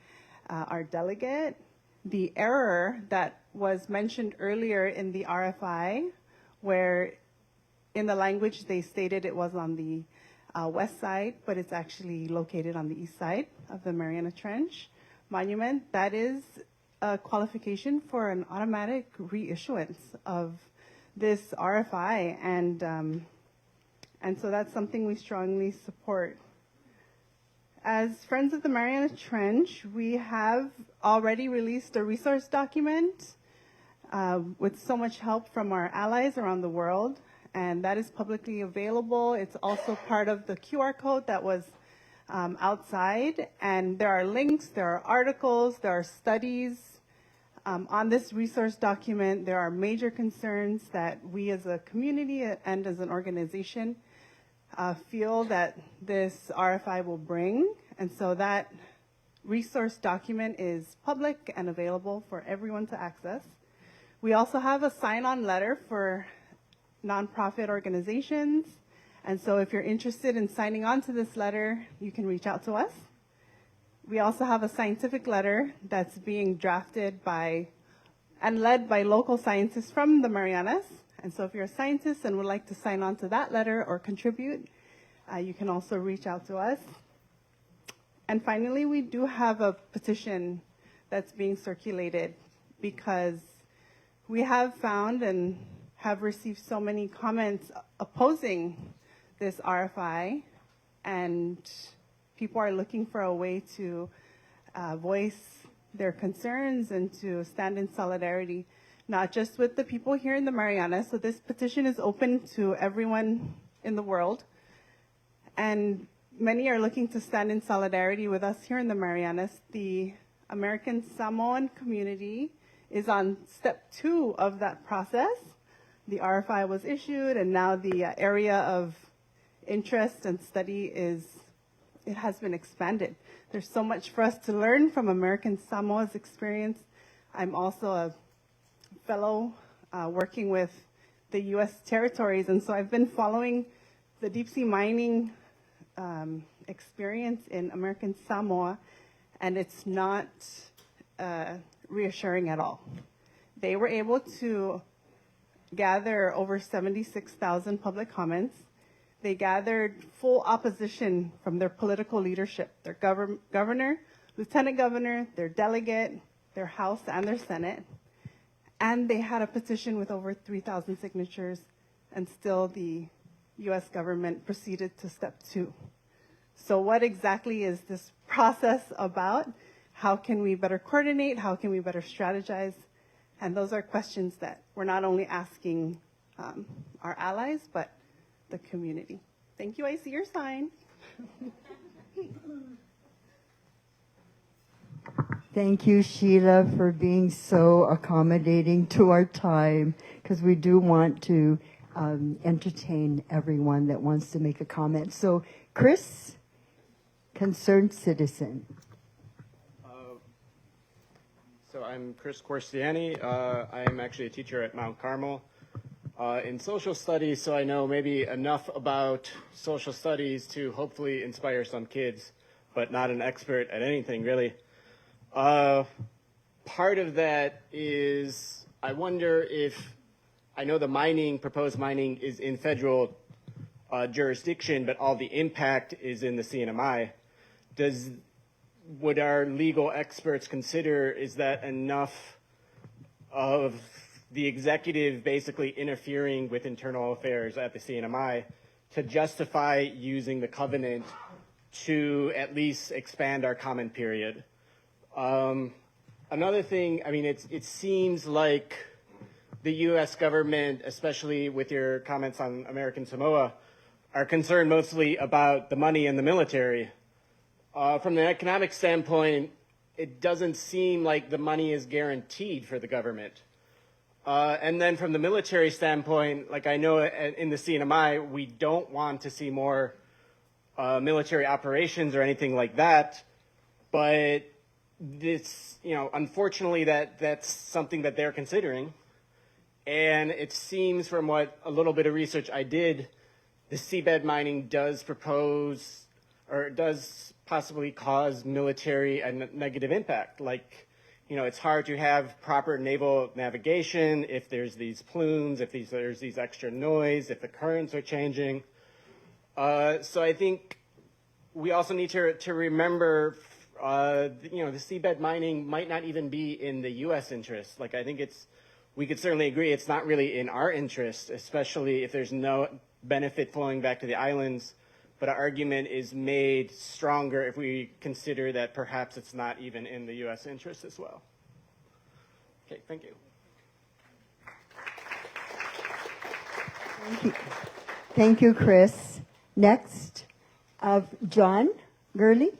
our delegate. The error that was mentioned earlier in the RFI, where in the language they stated it was on the west side, but it's actually located on the east side of the Mariana Trench monument, that is a qualification for an automatic reissuance of this RFI, and so that's something we strongly support. As Friends of the Mariana Trench, we have already released a resource document with so much help from our allies around the world, and that is publicly available. It's also part of the QR code that was outside, and there are links, there are articles, there are studies. On this resource document, there are major concerns that we as a community and as an organization feel that this RFI will bring. And so that resource document is public and available for everyone to access. We also have a sign-on letter for nonprofit organizations. And so if you're interested in signing on to this letter, you can reach out to us. We also have a scientific letter that's being drafted by and led by local scientists from the Marianas. And so if you're a scientist and would like to sign on to that letter or contribute, you can also reach out to us. And finally, we do have a petition that's being circulated because we have found and have received so many comments opposing this RFI, and people are looking for a way to voice their concerns and to stand in solidarity, not just with the people here in the Marianas. So this petition is open to everyone in the world, and many are looking to stand in solidarity with us here in the Marianas. The American Samoan community is on step 2 of that process. The RFI was issued, and now the area of interest and study has been expanded. There's so much for us to learn from American Samoa's experience. I'm also a fellow working with the U.S. territories, and so I've been following the deep sea mining experience in American Samoa, and it's not reassuring at all. They were able to gather over 76,000 public comments. They gathered full opposition from their political leadership, their governor, lieutenant governor, their delegate, their House, and their Senate. And they had a petition with over 3,000 signatures, and still the U.S. government proceeded to step 2. So what exactly is this process about? How can we better coordinate? How can we better strategize? And those are questions that we're not only asking our allies, but the community. Thank you. I see your sign. Thank you, Sheila, for being so accommodating to our time, because we do want to entertain everyone that wants to make a comment. So, Chris, concerned citizen. So I'm Chris Corsiani. I am actually a teacher at Mount Carmel in social studies, so I know maybe enough about social studies to hopefully inspire some kids, but not an expert at anything really. Part of that is I wonder if, I know the proposed mining is in federal jurisdiction, but all the impact is in the CNMI. Would our legal experts consider, is that enough of the executive basically interfering with internal affairs at the CNMI to justify using the covenant to at least expand our comment period? Another thing, I mean, it seems like the U.S. government, especially with your comments on American Samoa, are concerned mostly about the money in the military. From the economic standpoint, it doesn't seem like the money is guaranteed for the government. And then from the military standpoint, like I know in the CNMI, we don't want to see more military operations or anything like that. But this, unfortunately, that's something that they're considering. And it seems from what a little bit of research I did, the seabed mining does propose or does possibly cause military a negative impact. Like, it's hard to have proper naval navigation if there's these plumes, if there's these extra noise, if the currents are changing. So I think we also need to remember, the seabed mining might not even be in the U.S. interest. Like, I think we could certainly agree it's not really in our interest, especially if there's no benefit flowing back to the islands. But our argument is made stronger if we consider that perhaps it's not even in the U.S. interest as well. Okay, thank you. Thank you. Thank you, Chris. Next, John Gurley.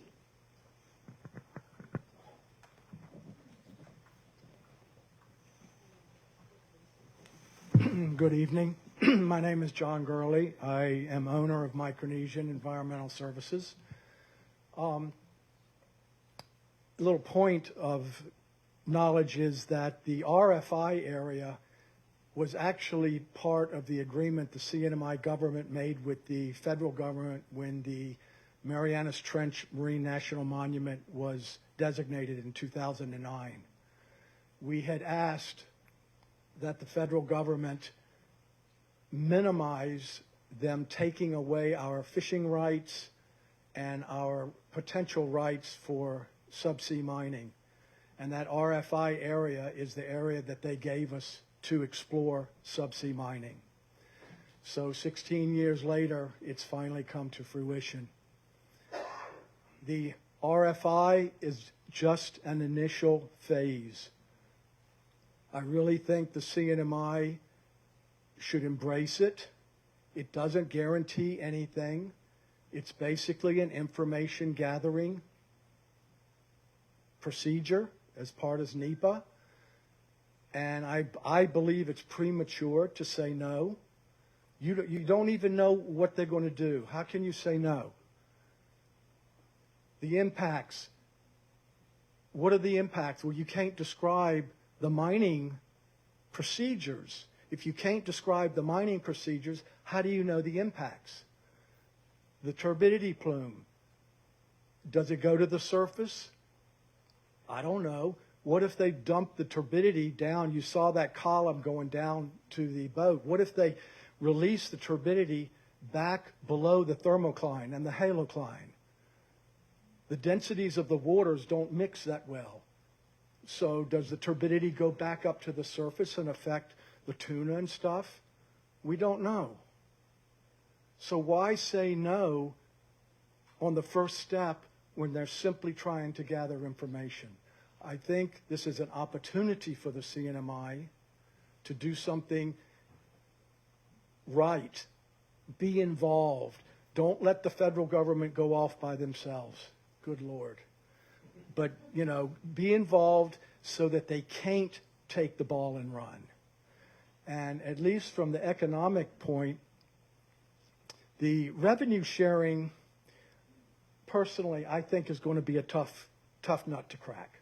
Good evening. My name is John Gurley. I am owner of Micronesian Environmental Services. A little point of knowledge is that the RFI area was actually part of the agreement the CNMI government made with the federal government when the Marianas Trench Marine National Monument was designated in 2009. We had asked that the federal government minimize them taking away our fishing rights and our potential rights for subsea mining. And that RFI area is the area that they gave us to explore subsea mining. So 16 years later, it's finally come to fruition. The RFI is just an initial phase. I really think the CNMI should embrace it. It doesn't guarantee anything. It's basically an information gathering procedure as part of NEPA. And I believe it's premature to say no. You don't even know what they're going to do. How can you say no? The impacts. What are the impacts? Well, you can't describe the mining procedures. If you can't describe the mining procedures, how do you know the impacts? The turbidity plume. Does it go to the surface? I don't know. What if they dump the turbidity down? You saw that column going down to the boat. What if they release the turbidity back below the thermocline and the halocline? The densities of the waters don't mix that well. So does the turbidity go back up to the surface and affect the tuna and stuff? We don't know. So why say no on the first step when they're simply trying to gather information? I think this is an opportunity for the CNMI to do something right. Be involved. Don't let the federal government go off by themselves. Good Lord. But, you know, be involved so that they can't take the ball and run. And at least from the economic point, the revenue sharing, personally, I think is going to be a tough nut to crack.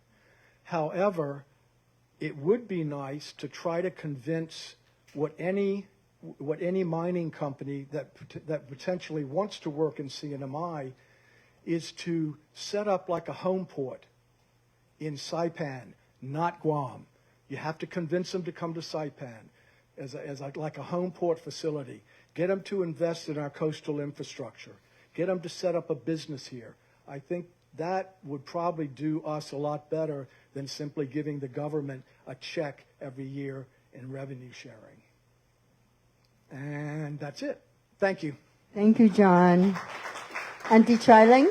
However, it would be nice to try to convince what any mining company that potentially wants to work in CNMI is to set up like a home port in Saipan, not Guam. You have to convince them to come to Saipan like a home port facility. Get them to invest in our coastal infrastructure. Get them to set up a business here. I think that would probably do us a lot better than simply giving the government a check every year in revenue sharing. And that's it. Thank you. Thank you, John. Auntie Chiling?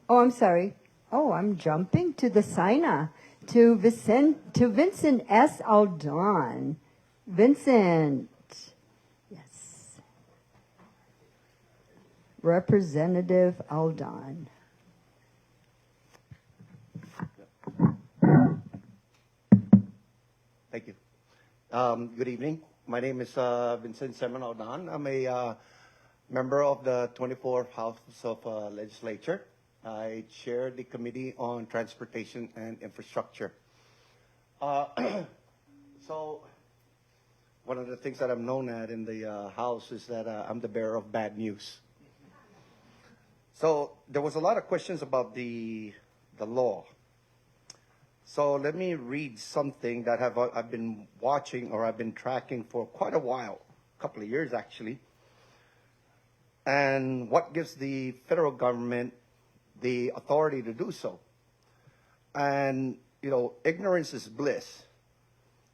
Oh, I'm sorry. Oh, I'm jumping to the SINA, to Vincent S. Aldon. Vincent. Yes. Representative Aldon. Thank you. Good evening. My name is Vincent Seman Aldon. I'm a member of the 24th House of Legislature. I chair the Committee on Transportation and Infrastructure. So one of the things that I'm known at in the House is that I'm the bearer of bad news. So there was a lot of questions about the law. So let me read something that I've been watching or I've been tracking for quite a while, a couple of years actually. And what gives the federal government the authority to do so. And, you know, ignorance is bliss.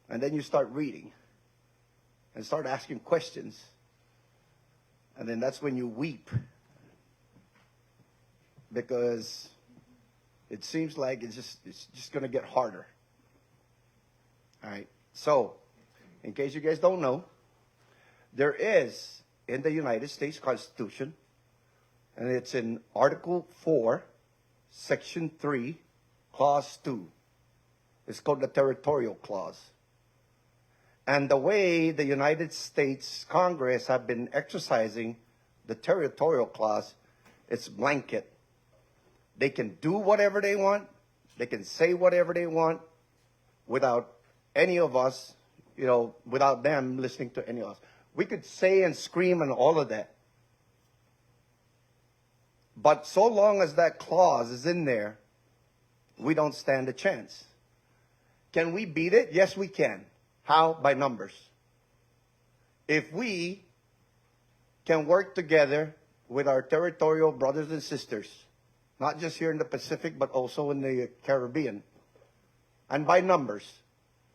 And then you start reading and start asking questions. And then that's when you weep. Because it seems like it's just going to get harder. All right. So, in case you guys don't know, there is in the United States Constitution, and it's in Article 4, Section 3, Clause 2. It's called the Territorial Clause. And the way the United States Congress have been exercising the Territorial Clause, it's blanket. They can do whatever they want, They can say whatever they want without any of us, without them listening to any of us. We could say and scream and all of that. But so long as that clause is in there, we don't stand a chance. Can we beat it? Yes, we can. How? By numbers. If we can work together with our territorial brothers and sisters, not just here in the Pacific, but also in the Caribbean, and by numbers,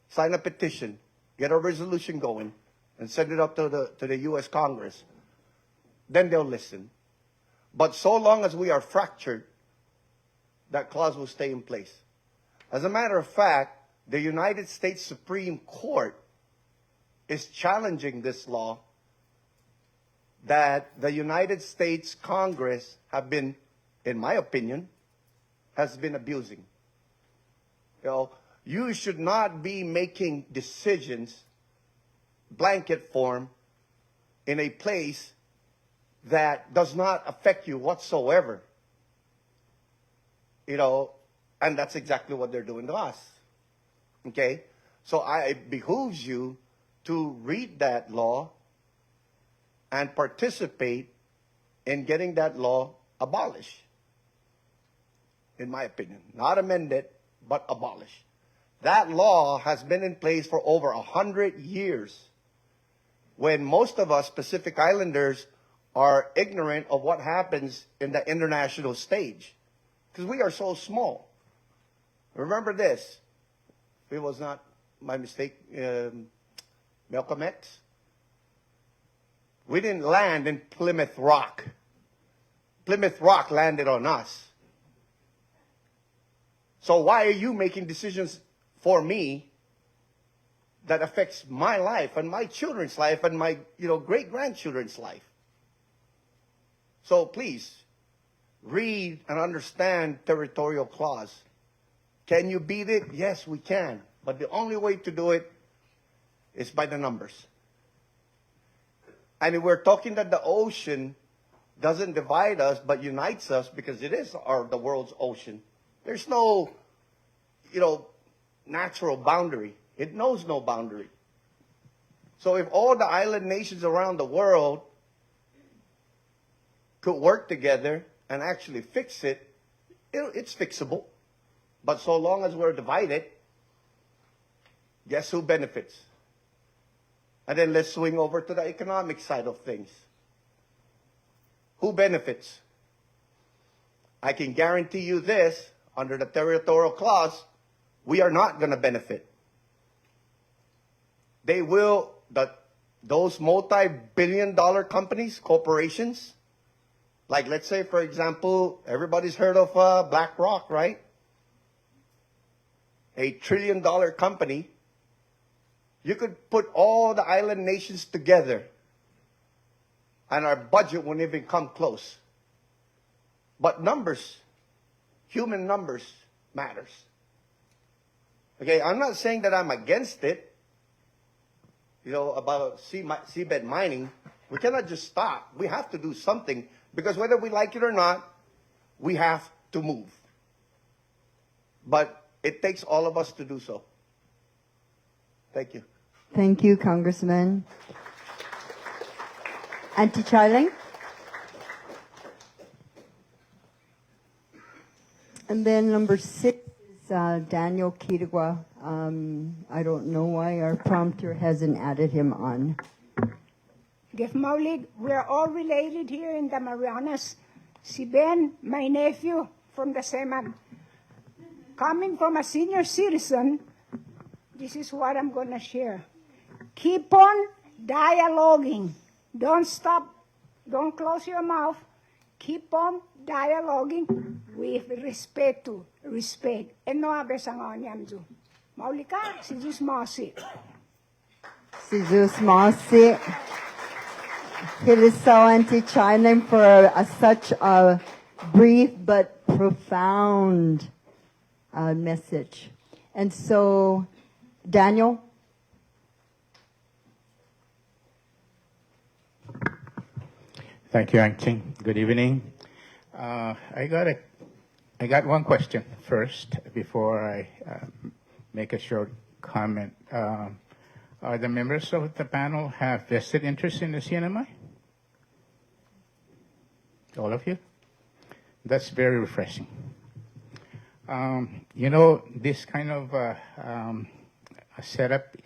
sign a petition, get a resolution going, and send it up to the U.S. Congress, then they'll listen. But so long as we are fractured, that clause will stay in place. As a matter of fact, the United States Supreme Court is challenging this law that the United States Congress have been, in my opinion, has been abusing. You should not be making decisions, blanket form, in a place that does not affect you whatsoever. And that's exactly what they're doing to us. Okay? So it behooves you to read that law and participate in getting that law abolished. In my opinion. Not amended, but abolished. That law has been in place for over 100 years. When most of us Pacific Islanders are ignorant of what happens in the international stage. Because we are so small. Remember this. If it was not my mistake, Malcolm X. We didn't land in Plymouth Rock. Plymouth Rock landed on us. So why are you making decisions for me that affects my life and my children's life and my great-grandchildren's life? So please, read and understand territorial clause. Can you beat it? Yes, we can. But the only way to do it is by the numbers. And if we're talking that the ocean doesn't divide us but unites us, because it is the world's ocean, there's no, natural boundary. It knows no boundary. So if all the island nations around the world could work together and actually fix it, it's fixable. But so long as we're divided, guess who benefits? And then let's swing over to the economic side of things. Who benefits? I can guarantee you this, under the territorial clause, we are not going to benefit. They will, those multi-billion-dollar companies, corporations, like let's say, for example, everybody's heard of BlackRock, right? $1 trillion company. You could put all the island nations together and our budget wouldn't even come close. But numbers, human numbers, matters. Okay, I'm not saying that I'm against it, about seabed mining. We cannot just stop. We have to do something, because whether we like it or not, we have to move. But it takes all of us to do so. Thank you. Thank you, Congressman. Auntie Charlie? And then number 6 is Daniel Kitagwa. I don't know why our prompter hasn't added him on. Gef Maulig, we're all related here in the Marianas. Si Ben, my nephew from the Seman. Coming from a senior citizen, this is what I'm going to share. Keep on dialoguing. Don't stop. Don't close your mouth. Keep on dialoguing with respect. And no abes ang onyamzu. Maulika, si Jus Mosi. Si Jus Mosi. Kilisaw Auntie Charlie for such a brief but profound message. And so, Daniel? Thank you, Auntie. Good evening. I I got one question first before I make a short comment. Are the members of the panel have vested interest in the CNMI? All of you? That's very refreshing. You know, this kind of a setup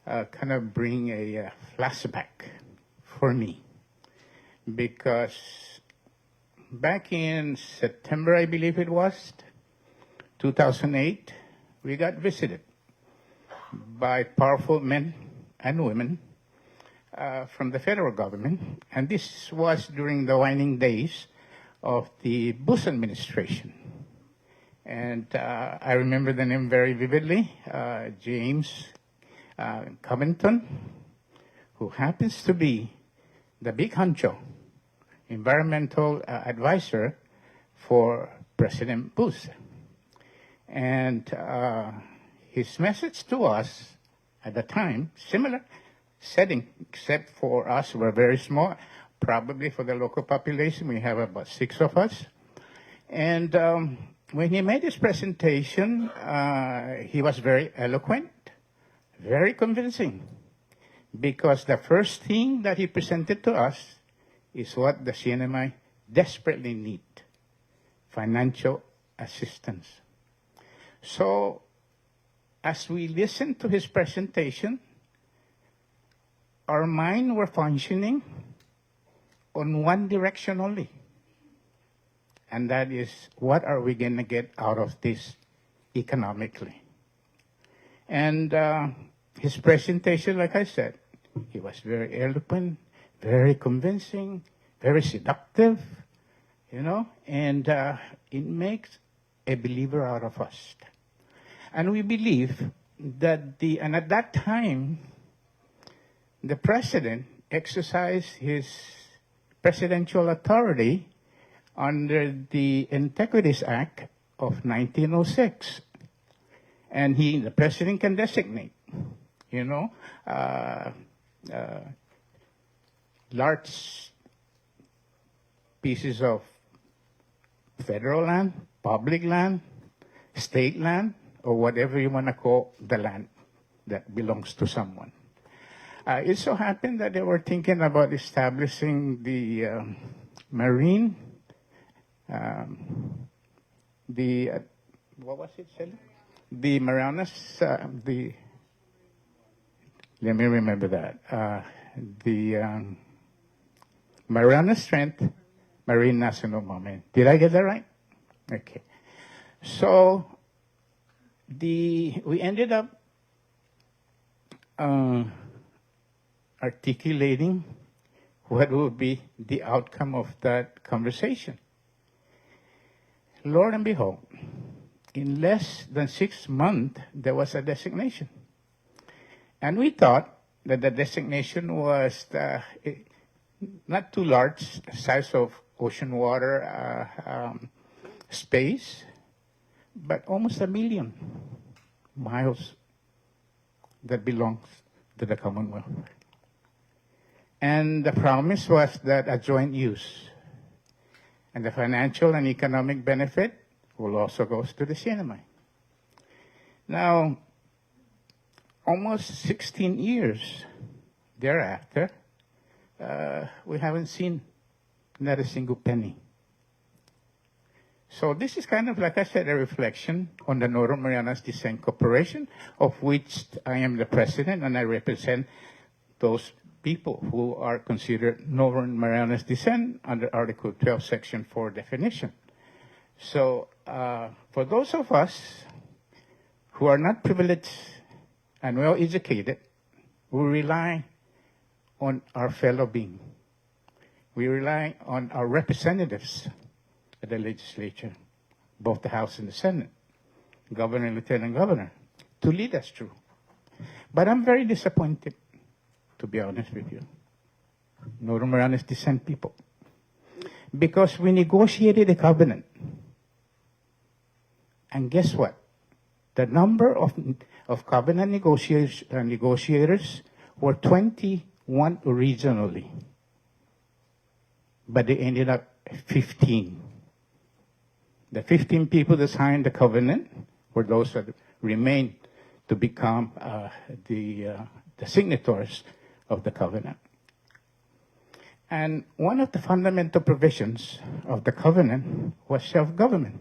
kind of bring a flashback for me, because back in September, I believe it was, 2008, we got visited by powerful men and women from the federal government, and this was during the waning days of the Bush administration. And I remember the name very vividly, James Covington, who happens to be the big honcho, environmental advisor for President Bush. And his message to us at the time, similar setting, except for us, we're very small, probably for the local population, we have about 6 of us. And when he made his presentation, he was very eloquent, very convincing, because the first thing that he presented to us is what the CNMI desperately need: financial assistance. So as we listened to his presentation, our mind were functioning on one direction only. And that is, what are we going to get out of this economically? And his presentation, like I said, he was very eloquent, very convincing, very seductive, you know, and it makes a believer out of us. And we believe that and at that time, the president exercised his presidential authority under the Antiquities Act of 1906. And the president can designate, you know, large pieces of federal land, public land, state land, or whatever you want to call the land that belongs to someone. It so happened that they were thinking about establishing the marine, what was it, Shelly? The Marianas, let me remember that. The Marianas Trench Marine National Monument. Did I get that right? Okay. So we ended up articulating what would be the outcome of that conversation. Lord and behold, in less than 6 months, there was a designation. And we thought that the designation was not too large, size of ocean water space, but almost 1 million miles that belongs to the Commonwealth. And the promise was that a joint use, and the financial and economic benefit will also go to the CNMI. Now, almost 16 years thereafter, we haven't seen not a single penny. So this is kind of, like I said, a reflection on the Northern Marianas Descent Corporation, of which I am the president, and I represent those people who are considered Northern Marianas Descent under Article 12, Section 4 definition. So for those of us who are not privileged and well educated, we rely on our fellow being. We rely on our representatives at the legislature, both the House and the Senate, Governor and Lieutenant Governor, to lead us through. But I'm very disappointed, to be honest with you, Northern Marianas Descent people, because we negotiated a covenant. And guess what? The number of covenant negotiators were 21 originally, but they ended up 15. The 15 people that signed the covenant were those that remained to become the signatories of the covenant. And one of the fundamental provisions of the covenant was self-government.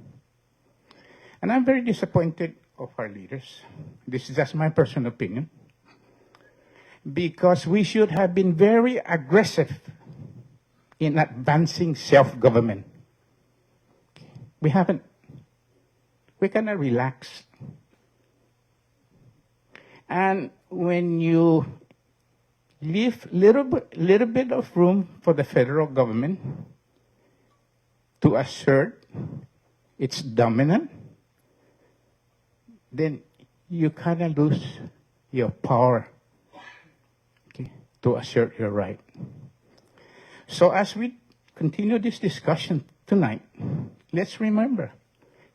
And I'm very disappointed of our leaders. This is just my personal opinion. Because we should have been very aggressive in advancing self-government. We haven't. We kind of relaxed. And when you leave little bit of room for the federal government to assert its dominance, then you kind of lose your power, okay, to assert your right. So as we continue this discussion tonight, let's remember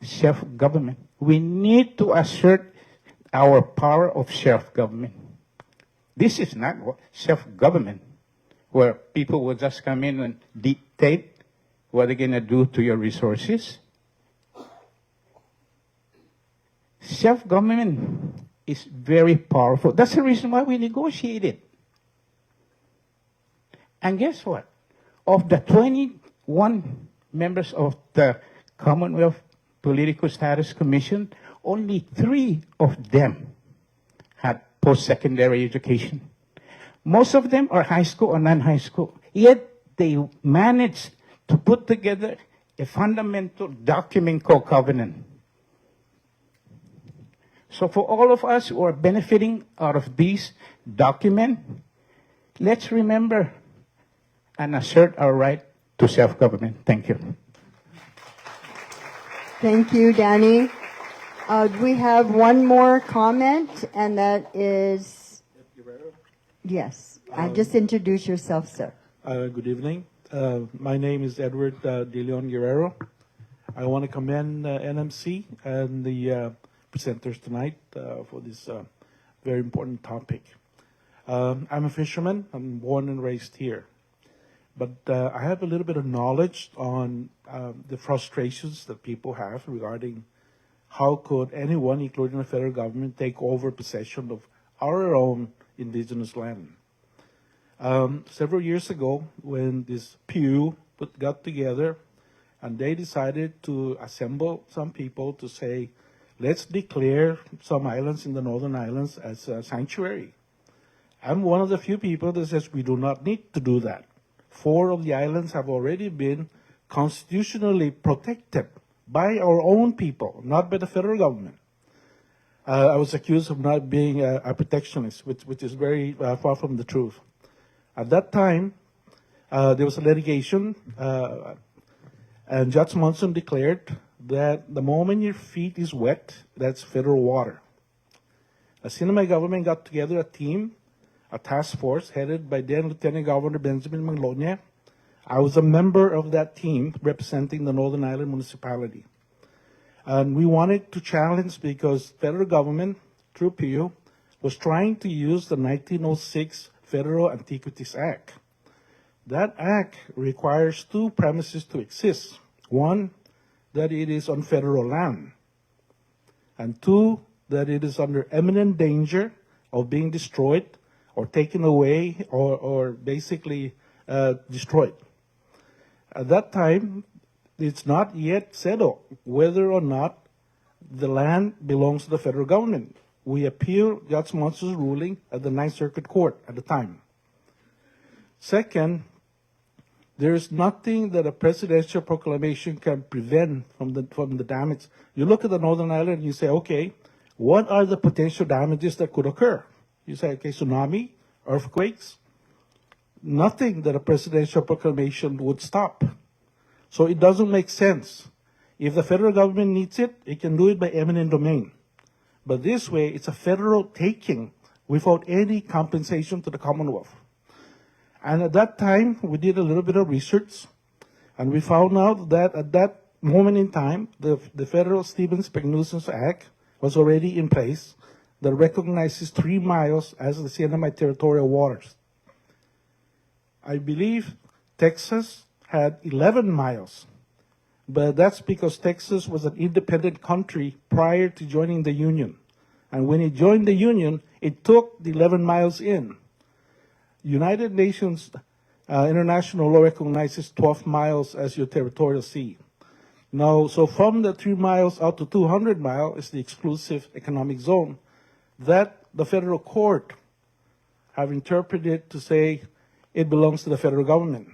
self-government. We need to assert our power of self-government. This is not self-government, where people will just come in and dictate what they're going to do to your resources. Self-government is very powerful. That's the reason why we negotiated. And guess what? Of the 21 members of the Commonwealth Political Status Commission, only 3 of them had post-secondary education. Most of them are high school or non-high school. Yet they managed to put together a fundamental document called covenant. So for all of us who are benefiting out of these documents, let's remember and assert our right to self-government. Thank you. Thank you, Danny. We have one more comment, and that is, yes, just introduce yourself, sir. Good evening. My name is Edward De Leon Guerrero. I want to commend NMC and the presenters tonight for this very important topic. I'm a fisherman. I'm born and raised here. But I have a little bit of knowledge on the frustrations that people have regarding how could anyone, including the federal government, take over possession of our own indigenous land. Several years ago, when this PU got together, and they decided to assemble some people to say, let's declare some islands in the Northern Islands as a sanctuary. I'm one of the few people that says we do not need to do that. 4 of the islands have already been constitutionally protected by our own people, not by the federal government. I was accused of not being a protectionist, which is very far from the truth. At that time, there was a litigation, and Judge Monson declared that the moment your feet is wet, that's federal water. The CNMI government got together a team, a task force headed by then Lieutenant Governor Benjamin Manglona. I was a member of that team representing the Northern Island municipality. And we wanted to challenge because federal government, through PU, was trying to use the 1906 Federal Antiquities Act. That act requires 2 premises to exist. 1, that it is on federal land. And 2, that it is under imminent danger of being destroyed or taken away or basically destroyed. At that time, it's not yet settled whether or not the land belongs to the federal government. We appealed Judge Monson's ruling at the Ninth Circuit Court at the time. Second, there is nothing that a presidential proclamation can prevent from the damage. You look at the Northern Island and you say, okay, what are the potential damages that could occur? You say, okay, tsunami, earthquakes. Nothing that a presidential proclamation would stop. So it doesn't make sense. If the federal government needs it, it can do it by eminent domain. But this way, it's a federal taking without any compensation to the Commonwealth. And at that time, we did a little bit of research, and we found out that at that moment in time, the federal Stevens-Nuisance Act was already in place that recognizes 3 miles as the CNMI territorial waters. I believe Texas had 11 miles. But that's because Texas was an independent country prior to joining the Union. And when it joined the Union, it took the 11 miles in. United Nations international law recognizes 12 miles as your territorial sea. Now, so from the 3 miles out to 200 miles is the exclusive economic zone that the federal court have interpreted to say it belongs to the federal government.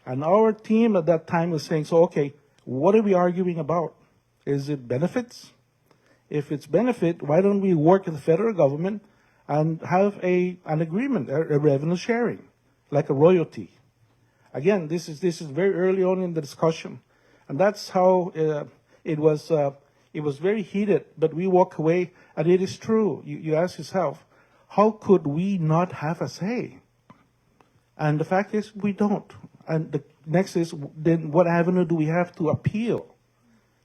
And our team at that time was saying, so okay, what are we arguing about? Is it benefits? If it's benefit, why don't we work with the federal government and have an agreement, a revenue sharing, like a royalty? Again, this is very early on in the discussion, and that's how it was. It was very heated, but we walk away, and it is true. You ask yourself, how could we not have a say? And the fact is, we don't. And the next is, then what avenue do we have to appeal?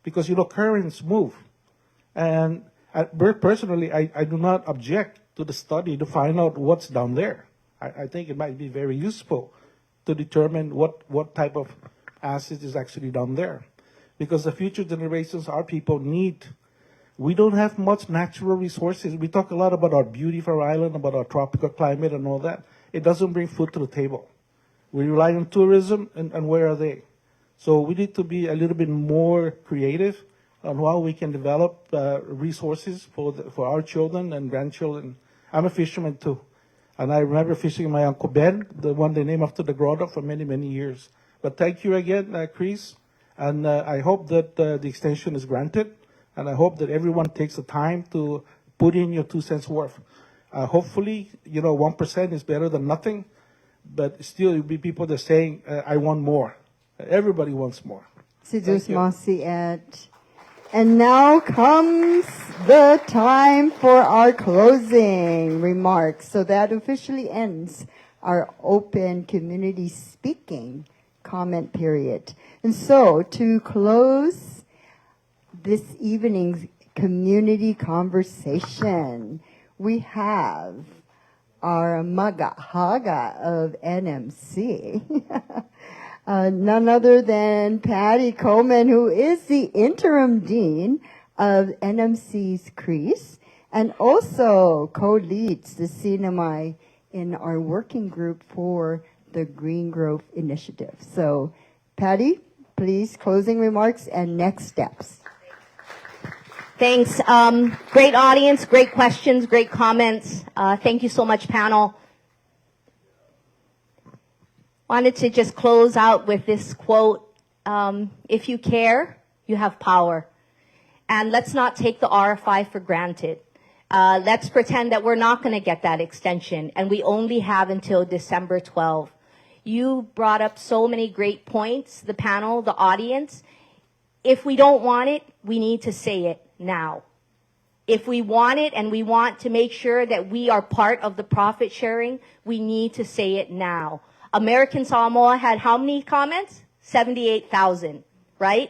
Because, currents move. And personally, I do not object to the study to find out what's down there. I think it might be very useful to determine what type of asset is actually down there. Because the future generations, our people need, we don't have much natural resources. We talk a lot about our beauty for our island, about our tropical climate and all that. It doesn't bring food to the table. We rely on tourism, and where are they? So we need to be a little bit more creative on how we can develop resources for our children and grandchildren. I'm a fisherman too. And I remember fishing my Uncle Ben, the one they named after the grotto, for many, many years. But thank you again, Chris. And I hope that the extension is granted. And I hope that everyone takes the time to put in your 2 cents worth. Hopefully, 1% is better than nothing. But still, you'll be people that are saying, I want more. Everybody wants more. And now comes the time for our closing remarks. So that officially ends our open community speaking comment period. And so to close this evening's community conversation, we have our Maga Haga of NMC, none other than Patty Coleman, who is the interim dean of NMC's CREASE, and also co-leads the CNMI in our working group for the Green Growth Initiative. So, Patty, please, closing remarks and next steps. Thanks. Great audience, great questions, great comments. Thank you so much, panel. Wanted to just close out with this quote. If you care, you have power. And let's not take the RFI for granted. Let's pretend that we're not going to get that extension, and we only have until December 12th. You brought up so many great points, the panel, the audience. If we don't want it, we need to say it now. If we want it and we want to make sure that we are part of the profit sharing, we need to say it now. American Samoa had how many comments? 78,000, right?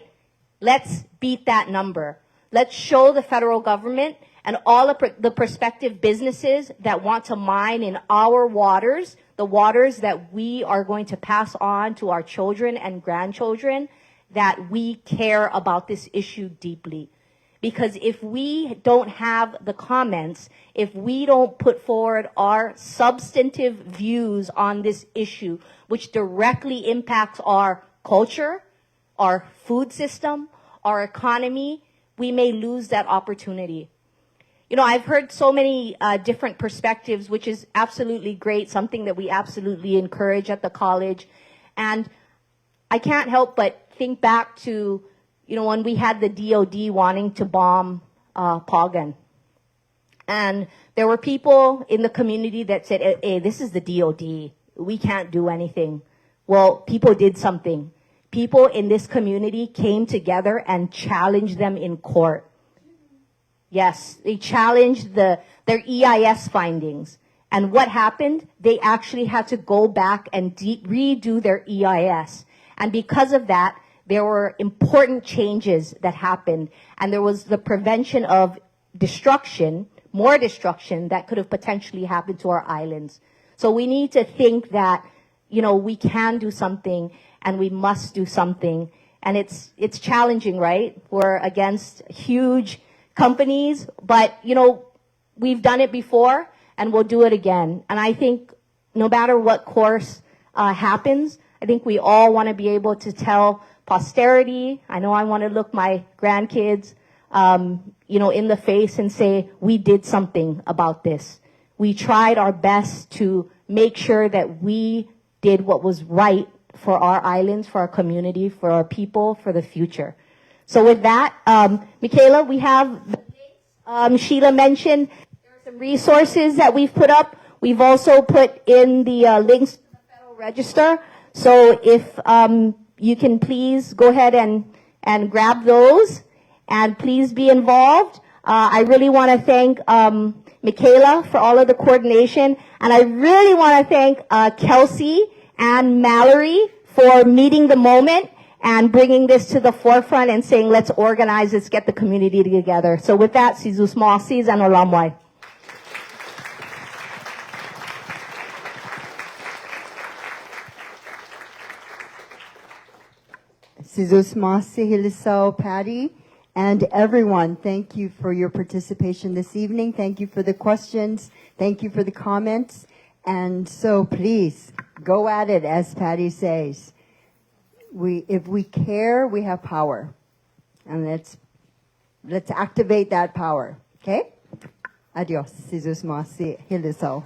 Let's beat that number. Let's show the federal government and all of the prospective businesses that want to mine in our waters, the waters that we are going to pass on to our children and grandchildren, that we care about this issue deeply. Because if we don't have the comments, if we don't put forward our substantive views on this issue, which directly impacts our culture, our food system, our economy, we may lose that opportunity. I've heard so many different perspectives, which is absolutely great, something that we absolutely encourage at the college. And I can't help but think back to, when we had the DOD wanting to bomb Pagan. And there were people in the community that said, hey, this is the DOD. We can't do anything. Well, people did something. People in this community came together and challenged them in court. Yes, they challenged their EIS findings. And what happened? They actually had to go back and redo their EIS. And because of that, there were important changes that happened. And there was the prevention of destruction, more destruction that could have potentially happened to our islands. So we need to think that, we can do something and we must do something. and it's challenging, right? We're against huge companies, but you know, we've done it before and we'll do it again. And I think no matter what course happens, I think we all want to be able to tell posterity. I know I want to look my grandkids, you know, in the face and say, we did something about this. We tried our best to make sure that we did what was right for our islands, for our community, for our people, for the future. So with that, Michaela, we have, Sheila mentioned, there are some resources that we've put up. We've also put in the links to the Federal Register. So if you can please go ahead and grab those, and please be involved. I really want to thank Michaela for all of the coordination, and I really want to thank Kelsey and Mallory for meeting the moment and bringing this to the forefront and saying, let's organize, let's get the community together. So with that, Sizus Moasis and Olamwai. Sizus Masi Hilisao Patty, and everyone, thank you for your participation this evening. Thank you for the questions. Thank you for the comments. And so please, go at it, as Patty says. If we care, we have power. And let's activate that power. Okay? Adios. Sizus Masi Hilisao.